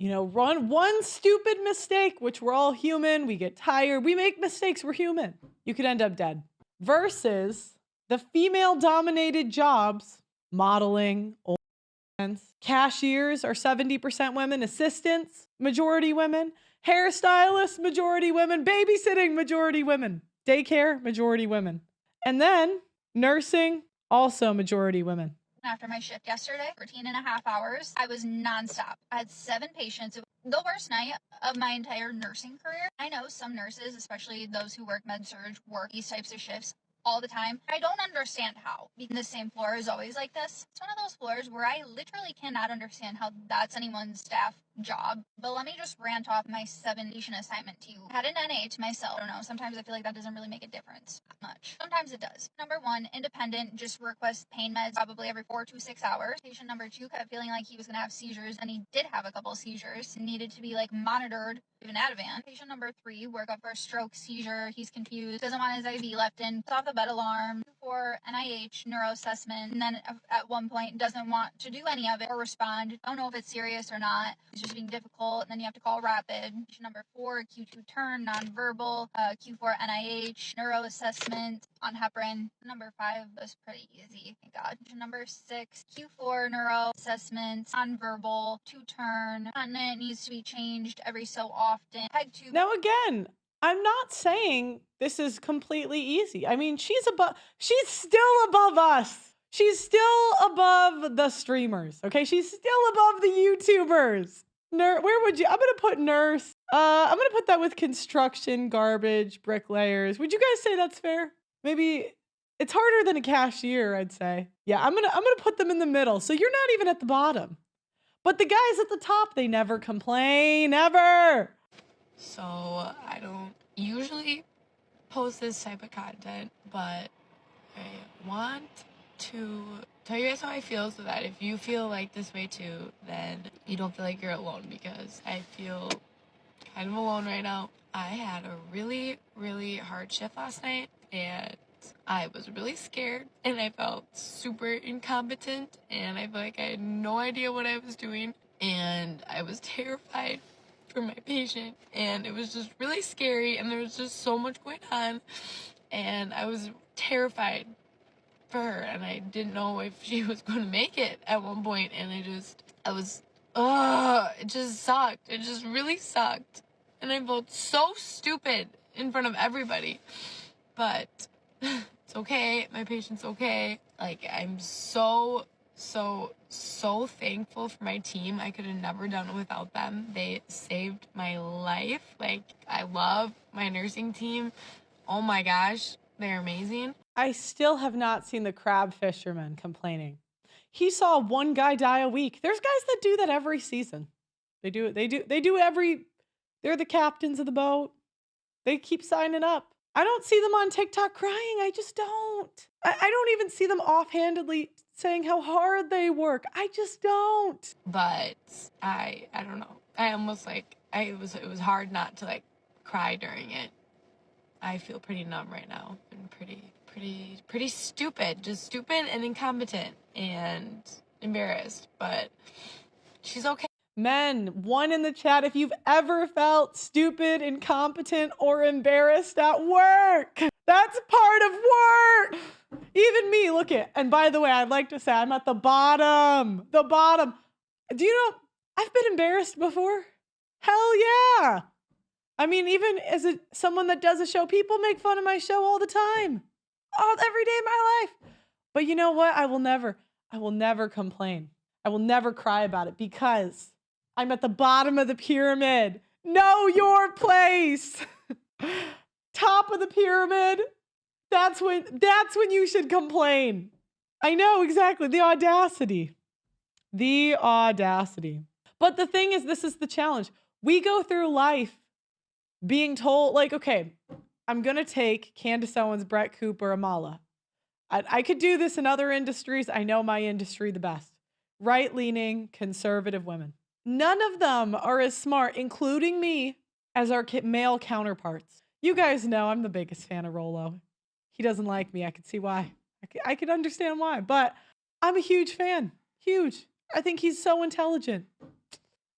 run one stupid mistake, which we're all human. We get tired. We make mistakes. We're human. You could end up dead. Versus the female-dominated jobs, modeling, cashiers are 70% women, assistants, majority women, hairstylists, majority women, babysitting, majority women, daycare, majority women. And then nursing, also majority women. After my shift yesterday, 14.5 hours, I was nonstop. I had 7 patients. The worst night of my entire nursing career. I know some nurses, especially those who work med-surg, work these types of shifts all the time. I don't understand how. Being the same floor is always like this. It's one of those floors where I literally cannot understand how that's anyone's staff job. But let me just rant off my 7-patient assignment to you. I had an NA to myself. I don't know. Sometimes I feel like that doesn't really make a difference that much. Sometimes it does. Number 1, independent, just request pain meds probably every 4 to 6 hours. Patient number 2 kept feeling like he was going to have seizures, and he did have a couple seizures. Needed to be monitored, even Ativan. Patient number 3, work up for a stroke, seizure. He's confused, doesn't want his IV left in, puts off the bed alarm. For NIH neuro assessment, and then at one point doesn't want to do any of it or respond. Don't know if it's serious or not. It's just being difficult, and then you have to call rapid. Patient number 4, Q2 turn, nonverbal. Q4 NIH neuro assessment on heparin. Number 5 was pretty easy, thank God. Patient number 6, Q4 neuro assessment, nonverbal, 2 turn. Continent needs to be changed every so often. Peg tube. Now again, I'm not saying this is completely easy. I mean, she's still above us. She's still above the streamers. Okay, she's still above the YouTubers. Where would you? I'm gonna put nurse. I'm gonna put that with construction, garbage, bricklayers. Would you guys say that's fair? Maybe it's harder than a cashier, I'd say. Yeah, I'm gonna put them in the middle. So you're not even at the bottom. But the guys at the top, they never complain, ever. So I don't usually post this type of content, but I want to tell you guys how I feel so that if you feel like this way too, then you don't feel like you're alone, because I feel kind of alone right now. I had a really, really hard shift last night, and I was really scared and I felt super incompetent and I felt like I had no idea what I was doing and I was terrified for my patient and it was just really scary and there was just so much going on and I was terrified for her and I didn't know if she was going to make it at one point and it just sucked. It just really sucked. And I felt so stupid in front of everybody. But it's okay. My patient's okay. Like, I'm so thankful for my team. I could have never done it without them. They saved my life. Like, I love my nursing team. Oh my gosh, they're amazing. I still have not seen the crab fisherman complaining. He saw one guy die a week. There's guys that do that every season. They do they're the captains of the boat. They keep signing up. I don't see them on TikTok crying. I just don't. I don't even see them offhandedly saying how hard they work. I just don't. But I don't know. I almost it was hard not to like cry during it. I feel pretty numb right now and pretty stupid, just stupid and incompetent and embarrassed, but she's okay. Men, one in the chat if you've ever felt stupid, incompetent, or embarrassed at work. That's part of work. Even me, look at. And by the way, I'd like to say I'm at the bottom. The bottom. Do you know, I've been embarrassed before. Hell yeah. I mean, even as someone that does a show, people make fun of my show all the time. Every day of my life. But you know what? I will never complain. I will never cry about it because I'm at the bottom of the pyramid. Know your place. Top of the pyramid. That's when you should complain. I know exactly. The audacity. The audacity. But the thing is, this is the challenge. We go through life being told, like, okay, I'm going to take Candace Owens, Brett Cooper, Amala. I could do this in other industries. I know my industry the best. Right-leaning, conservative women. None of them are as smart, including me, as our male counterparts. You guys know I'm the biggest fan of Rollo. He doesn't like me. I can see why. I can understand why. But I'm a huge fan. Huge. I think he's so intelligent.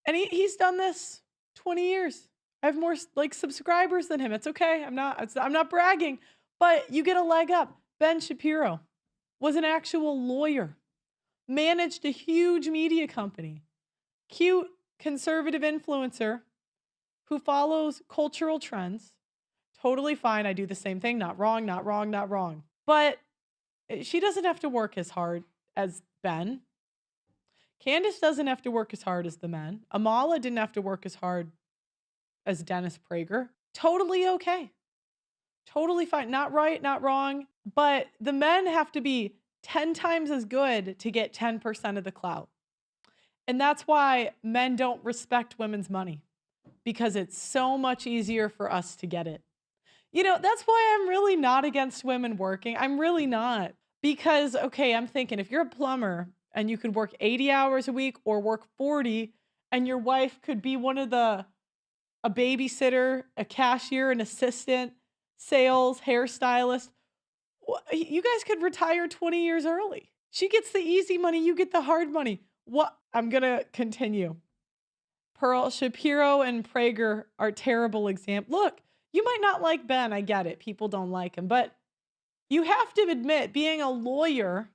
And he's done this 20 years. I have more like subscribers than him. It's okay. I'm not bragging, but you get a leg up. Ben Shapiro was an actual lawyer, managed a huge media company, cute conservative influencer who follows cultural trends. Totally fine. I do the same thing. Not wrong, not wrong, not wrong. But she doesn't have to work as hard as Ben. Candace doesn't have to work as hard as the men. Amala didn't have to work as hard as Dennis Prager. Totally okay. Totally fine. Not right, not wrong. But the men have to be 10 times as good to get 10% of the clout. And that's why men don't respect women's money, because it's so much easier for us to get it. You know, that's why I'm really not against women working. I'm really not. Because, okay, I'm thinking if you're a plumber and you could work 80 hours a week or work 40, and your wife could be a babysitter, a cashier, an assistant, sales, hairstylist, you guys could retire 20 years early. She gets the easy money, you get the hard money. What? I'm going to continue. Pearl, Shapiro and Prager are terrible examples. Look, you might not like Ben. I get it. People don't like him. But you have to admit, being a lawyer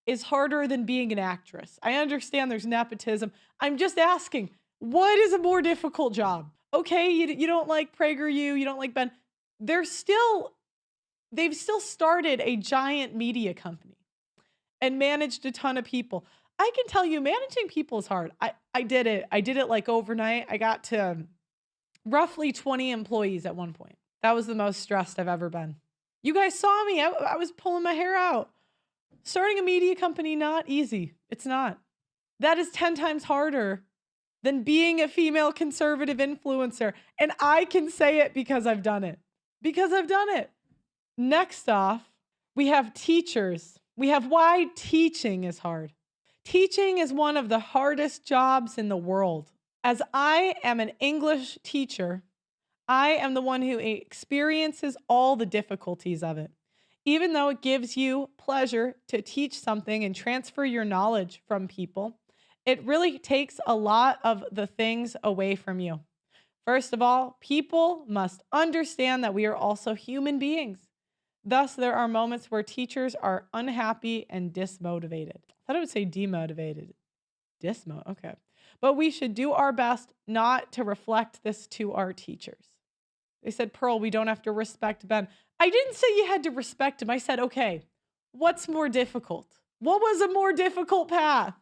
is harder than being an actress. I understand there's nepotism. I'm just asking, what is a more difficult job? Okay, you don't like Prager, you don't like Ben. They've still started a giant media company and managed a ton of people. I can tell you, managing people is hard. I did it. I did it like overnight. I got to roughly 20 employees at one point. That was the most stressed I've ever been. You guys saw me. I was pulling my hair out. Starting a media company, not easy. It's not. That is 10 times harder than being a female conservative influencer. And I can say it because I've done it. Because I've done it. Next off, we have teachers. We have why teaching is hard. Teaching is one of the hardest jobs in the world. As I am an English teacher, I am the one who experiences all the difficulties of it. Even though it gives you pleasure to teach something and transfer your knowledge from people, it really takes a lot of the things away from you. First of all, people must understand that we are also human beings. Thus, there are moments where teachers are unhappy and dismotivated. I thought I would say demotivated. Okay. But we should do our best not to reflect this to our teachers. They said, Pearl, we don't have to respect Ben. I didn't say you had to respect him. I said, okay, what's more difficult? What was a more difficult path?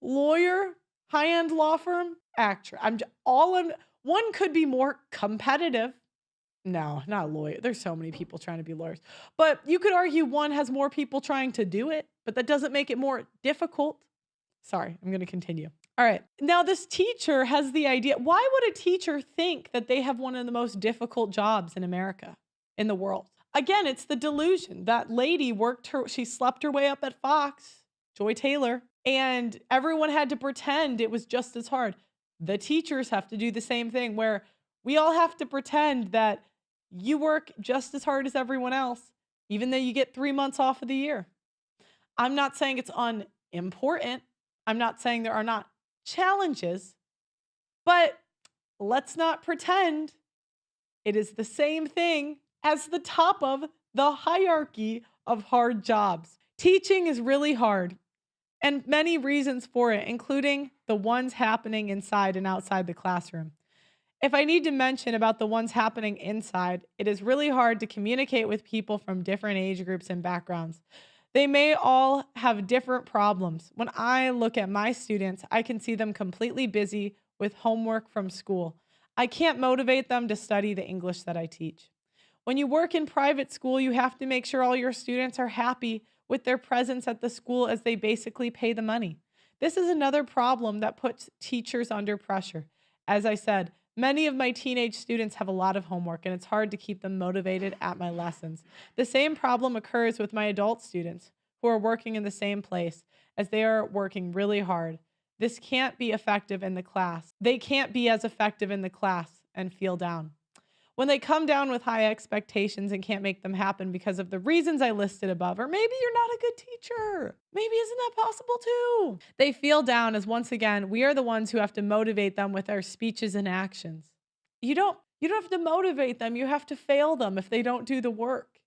Lawyer, high-end law firm, actor. One could be more competitive. No, not lawyer. There's so many people trying to be lawyers. But you could argue one has more people trying to do it, but that doesn't make it more difficult. Sorry, I'm going to continue. All right. Now, this teacher has the idea. Why would a teacher think that they have one of the most difficult jobs in America, in the world? Again, it's the delusion. That lady she slept her way up at Fox, Joy Taylor, and everyone had to pretend it was just as hard. The teachers have to do the same thing, where we all have to pretend that you work just as hard as everyone else, even though you get 3 months off of the year. I'm not saying it's unimportant. I'm not saying there are not challenges, but let's not pretend it is the same thing as the top of the hierarchy of hard jobs. Teaching is really hard, and many reasons for it, including the ones happening inside and outside the classroom. If I need to mention about the ones happening inside, it is really hard to communicate with people from different age groups and backgrounds. They may all have different problems. When I look at my students, I can see them completely busy with homework from school. I can't motivate them to study the English that I teach. When you work in private school, you have to make sure all your students are happy with their presence at the school, as they basically pay the money. This is another problem that puts teachers under pressure. As I said, many of my teenage students have a lot of homework, and it's hard to keep them motivated at my lessons. The same problem occurs with my adult students who are working in the same place, as they are working really hard. This can't be effective in the class. They can't be as effective in the class and feel down. When they come down with high expectations and can't make them happen because of the reasons I listed above, or maybe you're not a good teacher. Maybe isn't that possible too? They feel down, as once again, we are the ones who have to motivate them with our speeches and actions. You don't have to motivate them. You have to fail them if they don't do the work,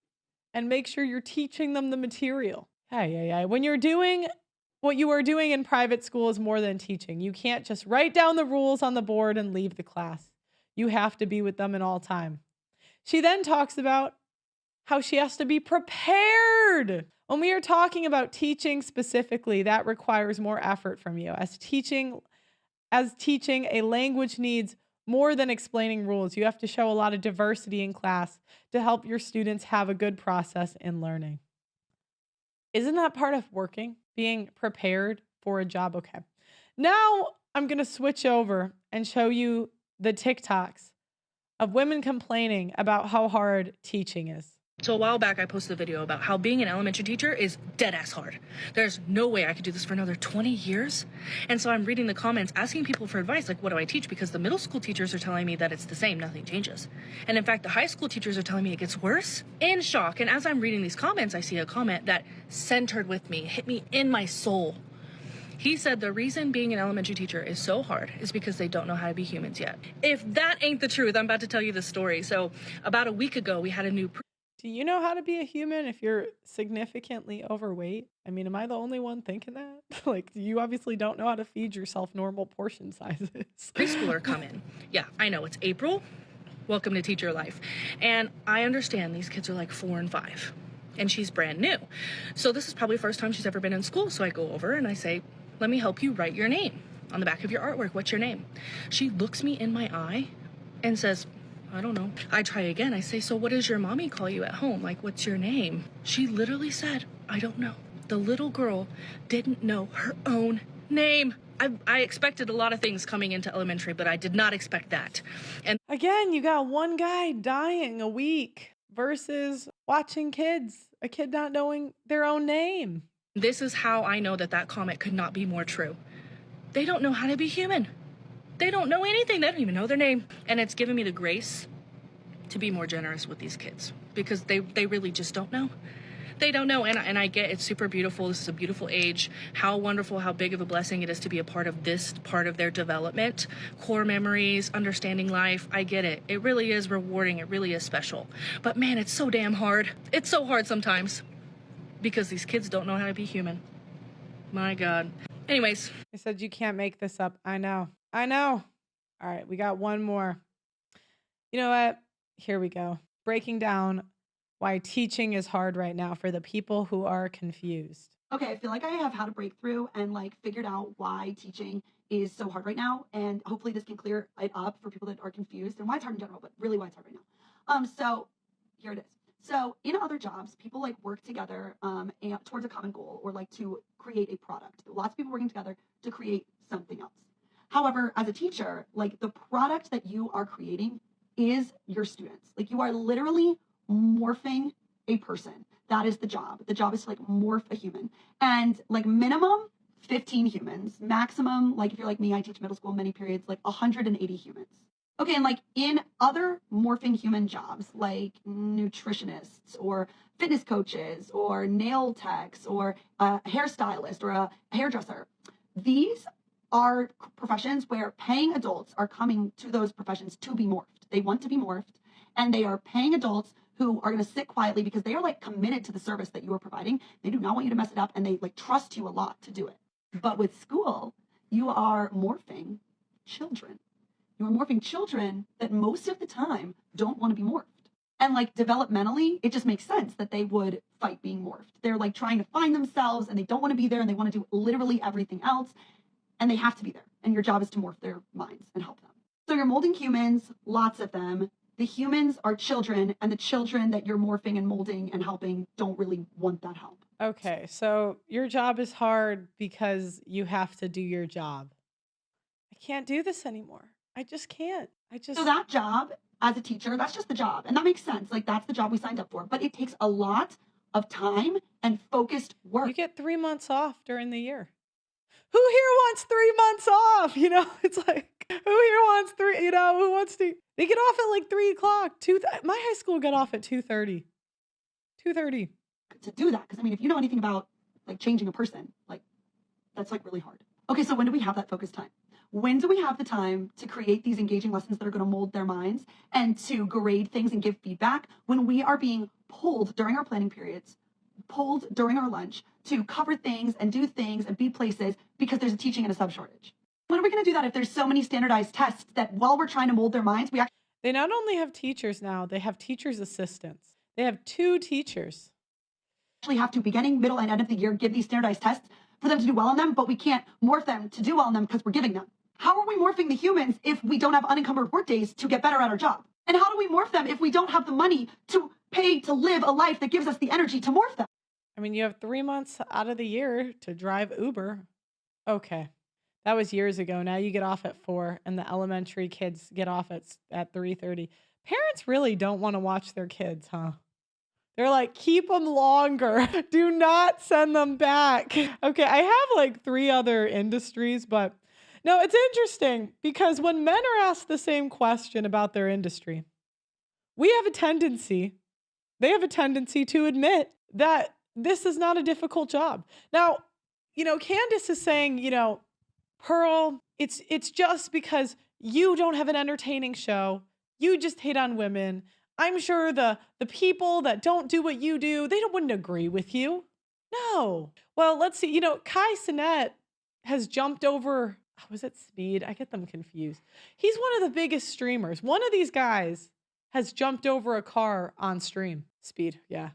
and make sure you're teaching them the material. Hey. When you're doing what you are doing in private school is more than teaching. You can't just write down the rules on the board and leave the class. You have to be with them in all time. She then talks about how she has to be prepared. When we are talking about teaching specifically, that requires more effort from you. As teaching, a language needs more than explaining rules. You have to show a lot of diversity in class to help your students have a good process in learning. Isn't that part of working? Being prepared for a job? Okay. Now I'm going to switch over and show you the TikToks of women complaining about how hard teaching is. So a while back, I posted a video about how being an elementary teacher is dead ass hard. There's no way I could do this for another 20 years. And so I'm reading the comments, asking people for advice, like, what do I teach? Because the middle school teachers are telling me that it's the same, nothing changes. And in fact, the high school teachers are telling me it gets worse. In shock. And as I'm reading these comments, I see a comment that centered with me, hit me in my soul. He said the reason being an elementary teacher is so hard is because they don't know how to be humans yet. If that ain't the truth, I'm about to tell you the story. So about a week ago, we had a new... Do you know how to be a human if you're significantly overweight? I mean, am I the only one thinking that? Like, you obviously don't know how to feed yourself normal portion sizes. Preschooler come in. Yeah, I know, it's April. Welcome to teacher life. And I understand these kids are like 4 and 5. And she's brand new. So this is probably the first time she's ever been in school. So I go over and I say, let me help you write your name on the back of your artwork. What's your name? She looks me in my eye and says, I don't know. I try again. I say, so what does your mommy call you at home? Like, what's your name? She literally said, I don't know. The little girl didn't know her own name. I expected a lot of things coming into elementary, but I did not expect that. And again, you got one guy dying a week versus watching a kid not knowing their own name. This is how I know that comment could not be more true. They don't know how to be human. They don't know anything. They don't even know their name. And it's given me the grace to be more generous with these kids because they really just don't know. They don't know, and I get it's super beautiful. This is a beautiful age. How wonderful, how big of a blessing it is to be a part of this part of their development. Core memories, understanding life. I get it. It really is rewarding. It really is special. But man, it's so damn hard. It's so hard sometimes because these kids don't know how to be human. My God. Anyways. I said you can't make this up. I know. I know. All right, we got one more. You know what? Here we go. Breaking down why teaching is hard right now for the people who are confused. Okay, I feel like I have had a breakthrough and like figured out why teaching is so hard right now. And hopefully this can clear it up for people that are confused and why it's hard in general, but really why it's hard right now. So here it is. So in other jobs, people like work together and towards a common goal or like to create a product. Lots of people working together to create something else. However, as a teacher, like the product that you are creating is your students. Like you are literally morphing a person. That is the job. The job is to like morph a human. And like minimum 15 humans, maximum, like if you're like me, I teach middle school many periods, like 180 humans. Okay, and like in other morphing human jobs, like nutritionists or fitness coaches or nail techs or a hairstylist or a hairdresser, these are professions where paying adults are coming to those professions to be morphed. They want to be morphed, and they are paying adults who are going to sit quietly because they are like committed to the service that you are providing. They do not want you to mess it up, and they like trust you a lot to do it. But with school, you are morphing children. You are morphing children that most of the time don't want to be morphed. And like developmentally, it just makes sense that they would fight being morphed. They're like trying to find themselves and they don't want to be there and they want to do literally everything else. And they have to be there. And your job is to morph their minds and help them. So you're molding humans, lots of them. The humans are children, and the children that you're morphing and molding and helping don't really want that help. Okay, so your job is hard because you have to do your job. I can't do this anymore. I just can't. So that job as a teacher, that's just the job. And that makes sense. Like that's the job we signed up for. But it takes a lot of time and focused work. You get 3 months off during the year. Who here wants 3 months off? You know, it's like, who here wants three, you know, who wants to, they get off at like 3 o'clock. My high school got off at 2:30. 2:30. To do that. Because I mean, if you know anything about like changing a person, like that's like really hard. Okay, so when do we have that focused time? When do we have the time to create these engaging lessons that are going to mold their minds and to grade things and give feedback when we are being pulled during our planning periods, pulled during our lunch to cover things and do things and be places because there's a teaching and a sub shortage? When are we going to do that if there's so many standardized tests that while we're trying to mold their minds, we actually... They not only have teachers now, they have teachers' assistants. They have 2 teachers. Actually have to, beginning, middle, and end of the year, give these standardized tests for them to do well on them, but we can't morph them to do well on them because we're giving them. How are we morphing the humans if we don't have unencumbered work days to get better at our job? And how do we morph them if we don't have the money to pay to live a life that gives us the energy to morph them? I mean, you have 3 months out of the year to drive Uber. Okay. That was years ago. Now you get off at 4 and the elementary kids get off at 3:30. Parents really don't want to watch their kids, huh? They're like, keep them longer. Do not send them back. Okay, I have like 3 other industries, but no, it's interesting because when men are asked the same question about their industry, they have a tendency to admit that this is not a difficult job. Now, you know, Candace is saying, you know, Pearl, it's just because you don't have an entertaining show. You just hate on women. I'm sure the people that don't do what you do, wouldn't agree with you. No. Well, let's see. You know, Kai Cenat has jumped over, was it Speed? I get them confused. He's one of the biggest streamers. One of these guys has jumped over a car on stream. Speed, yeah.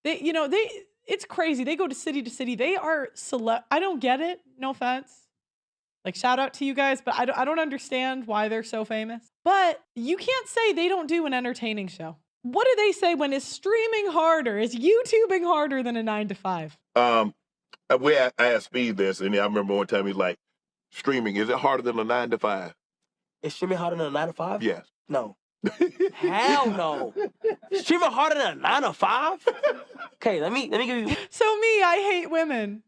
It's crazy. They go to city. They are I don't get it. No offense. Like, shout out to you guys, but I don't understand why they're so famous. But you can't say they don't do an entertaining show. What do they say when is streaming harder? Is YouTubing harder than a 9 to 5? I asked Speed this, and I remember one time he's like, streaming, is it harder than a 9 to 5? Is streaming harder than a 9 to 5? Yes. No. Hell no. Streaming harder than a 9 to 5? Okay, let me give you. So I hate women,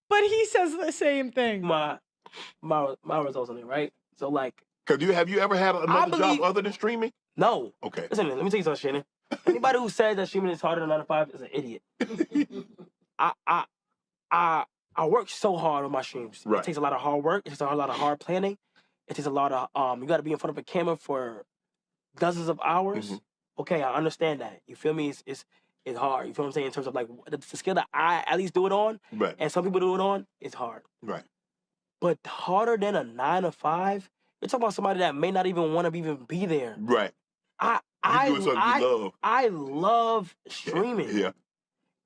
but he says the same thing. My results on it, right? So like, have you ever had another job other than streaming? No. Okay. Listen, let me tell you something, Shannon. Anybody who says that streaming is harder than 9 to 5 is an idiot. I work so hard on my streams. Right. It takes a lot of hard work. It takes a lot of hard planning. It takes a lot of you got to be in front of a camera for dozens of hours. Mm-hmm. Okay, I understand that. You feel me? It's hard. You feel what I'm saying? In terms of like the skill that I at least do it on, Right. and some people do it on, it's hard. Right. But harder than a 9 to 5. You're talking about somebody that may not even want to even be there. Right. I doing something you love. I love streaming. Yeah.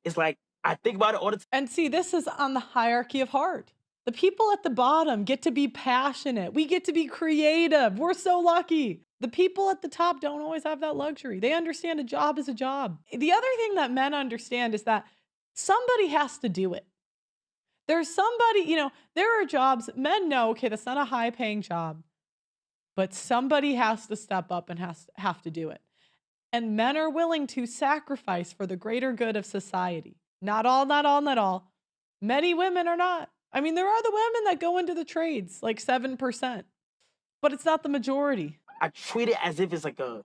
It's like I think about it all the time. And see, this is on the hierarchy of hard. The people at the bottom get to be passionate. We get to be creative. We're so lucky. The people at the top don't always have that luxury. They understand a job is a job. The other thing that men understand is that somebody has to do it. There's somebody, there are jobs, men know, okay, that's not a high paying job, but somebody has to step up and have to do it. And men are willing to sacrifice for the greater good of society. Not all. Many women are not. I mean, there are the women that go into the trades, like 7%, but it's not the majority. I treat it as if it's like a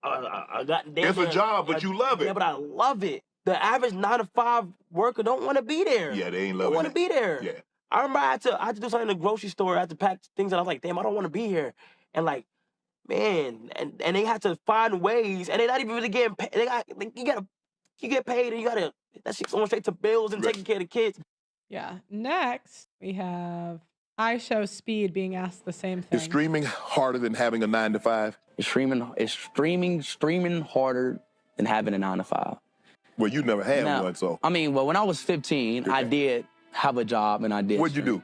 It's a job, but you love it. Yeah, but I love it. The average 9 to 5 worker don't want to be there. Yeah, they ain't Don't loving want to be there. Yeah. I remember I had to do something in the grocery store. I had to pack things, and I was like, damn, I don't want to be here. And like, man, and they had to find ways, and they're not even really getting paid. You get paid, and that shit's going straight to bills and taking care of the kids. Yeah. Next, we have I Show Speed being asked the same thing. Is streaming harder than having a 9 to 5? Is streaming harder than having a 9 to 5? Well, you never had one, so. I mean, when I was 15, I did have a job, and I did. What'd you do?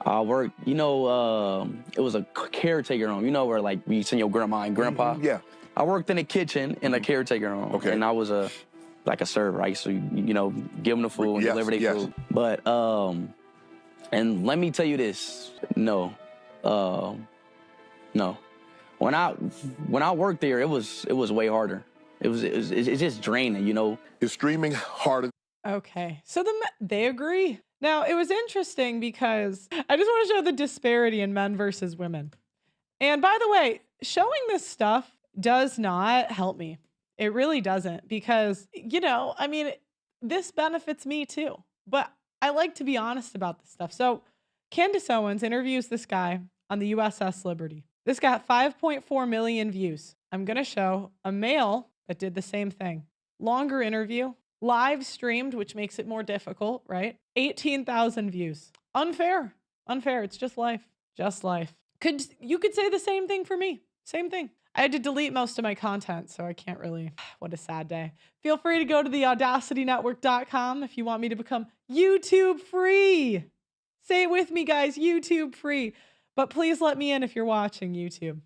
I worked, it was a caretaker home, where like you send your grandma and grandpa. Mm-hmm. Yeah. I worked in a kitchen in a caretaker home. Okay. And I was like a server. I used to, give them the food and deliver their food. But, and let me tell you this, no. When I worked there, it was way harder. It's just draining, Is streaming harder? Okay, so they agree. Now, it was interesting because I just want to show the disparity in men versus women. And by the way, showing this stuff does not help me. It really doesn't because, this benefits me too. But I like to be honest about this stuff. So Candace Owens interviews this guy on the USS Liberty. This got 5.4 million views. I'm going to show a male that did the same thing. Longer interview, live streamed, which makes it more difficult, right? 18,000 views. Unfair. It's just life. You could say the same thing for me. Same thing. I had to delete most of my content, so I can't really. What a sad day. Feel free to go to theaudacitynetwork.com if you want me to become YouTube free. Say it with me, guys, YouTube free. But please let me in if you're watching YouTube.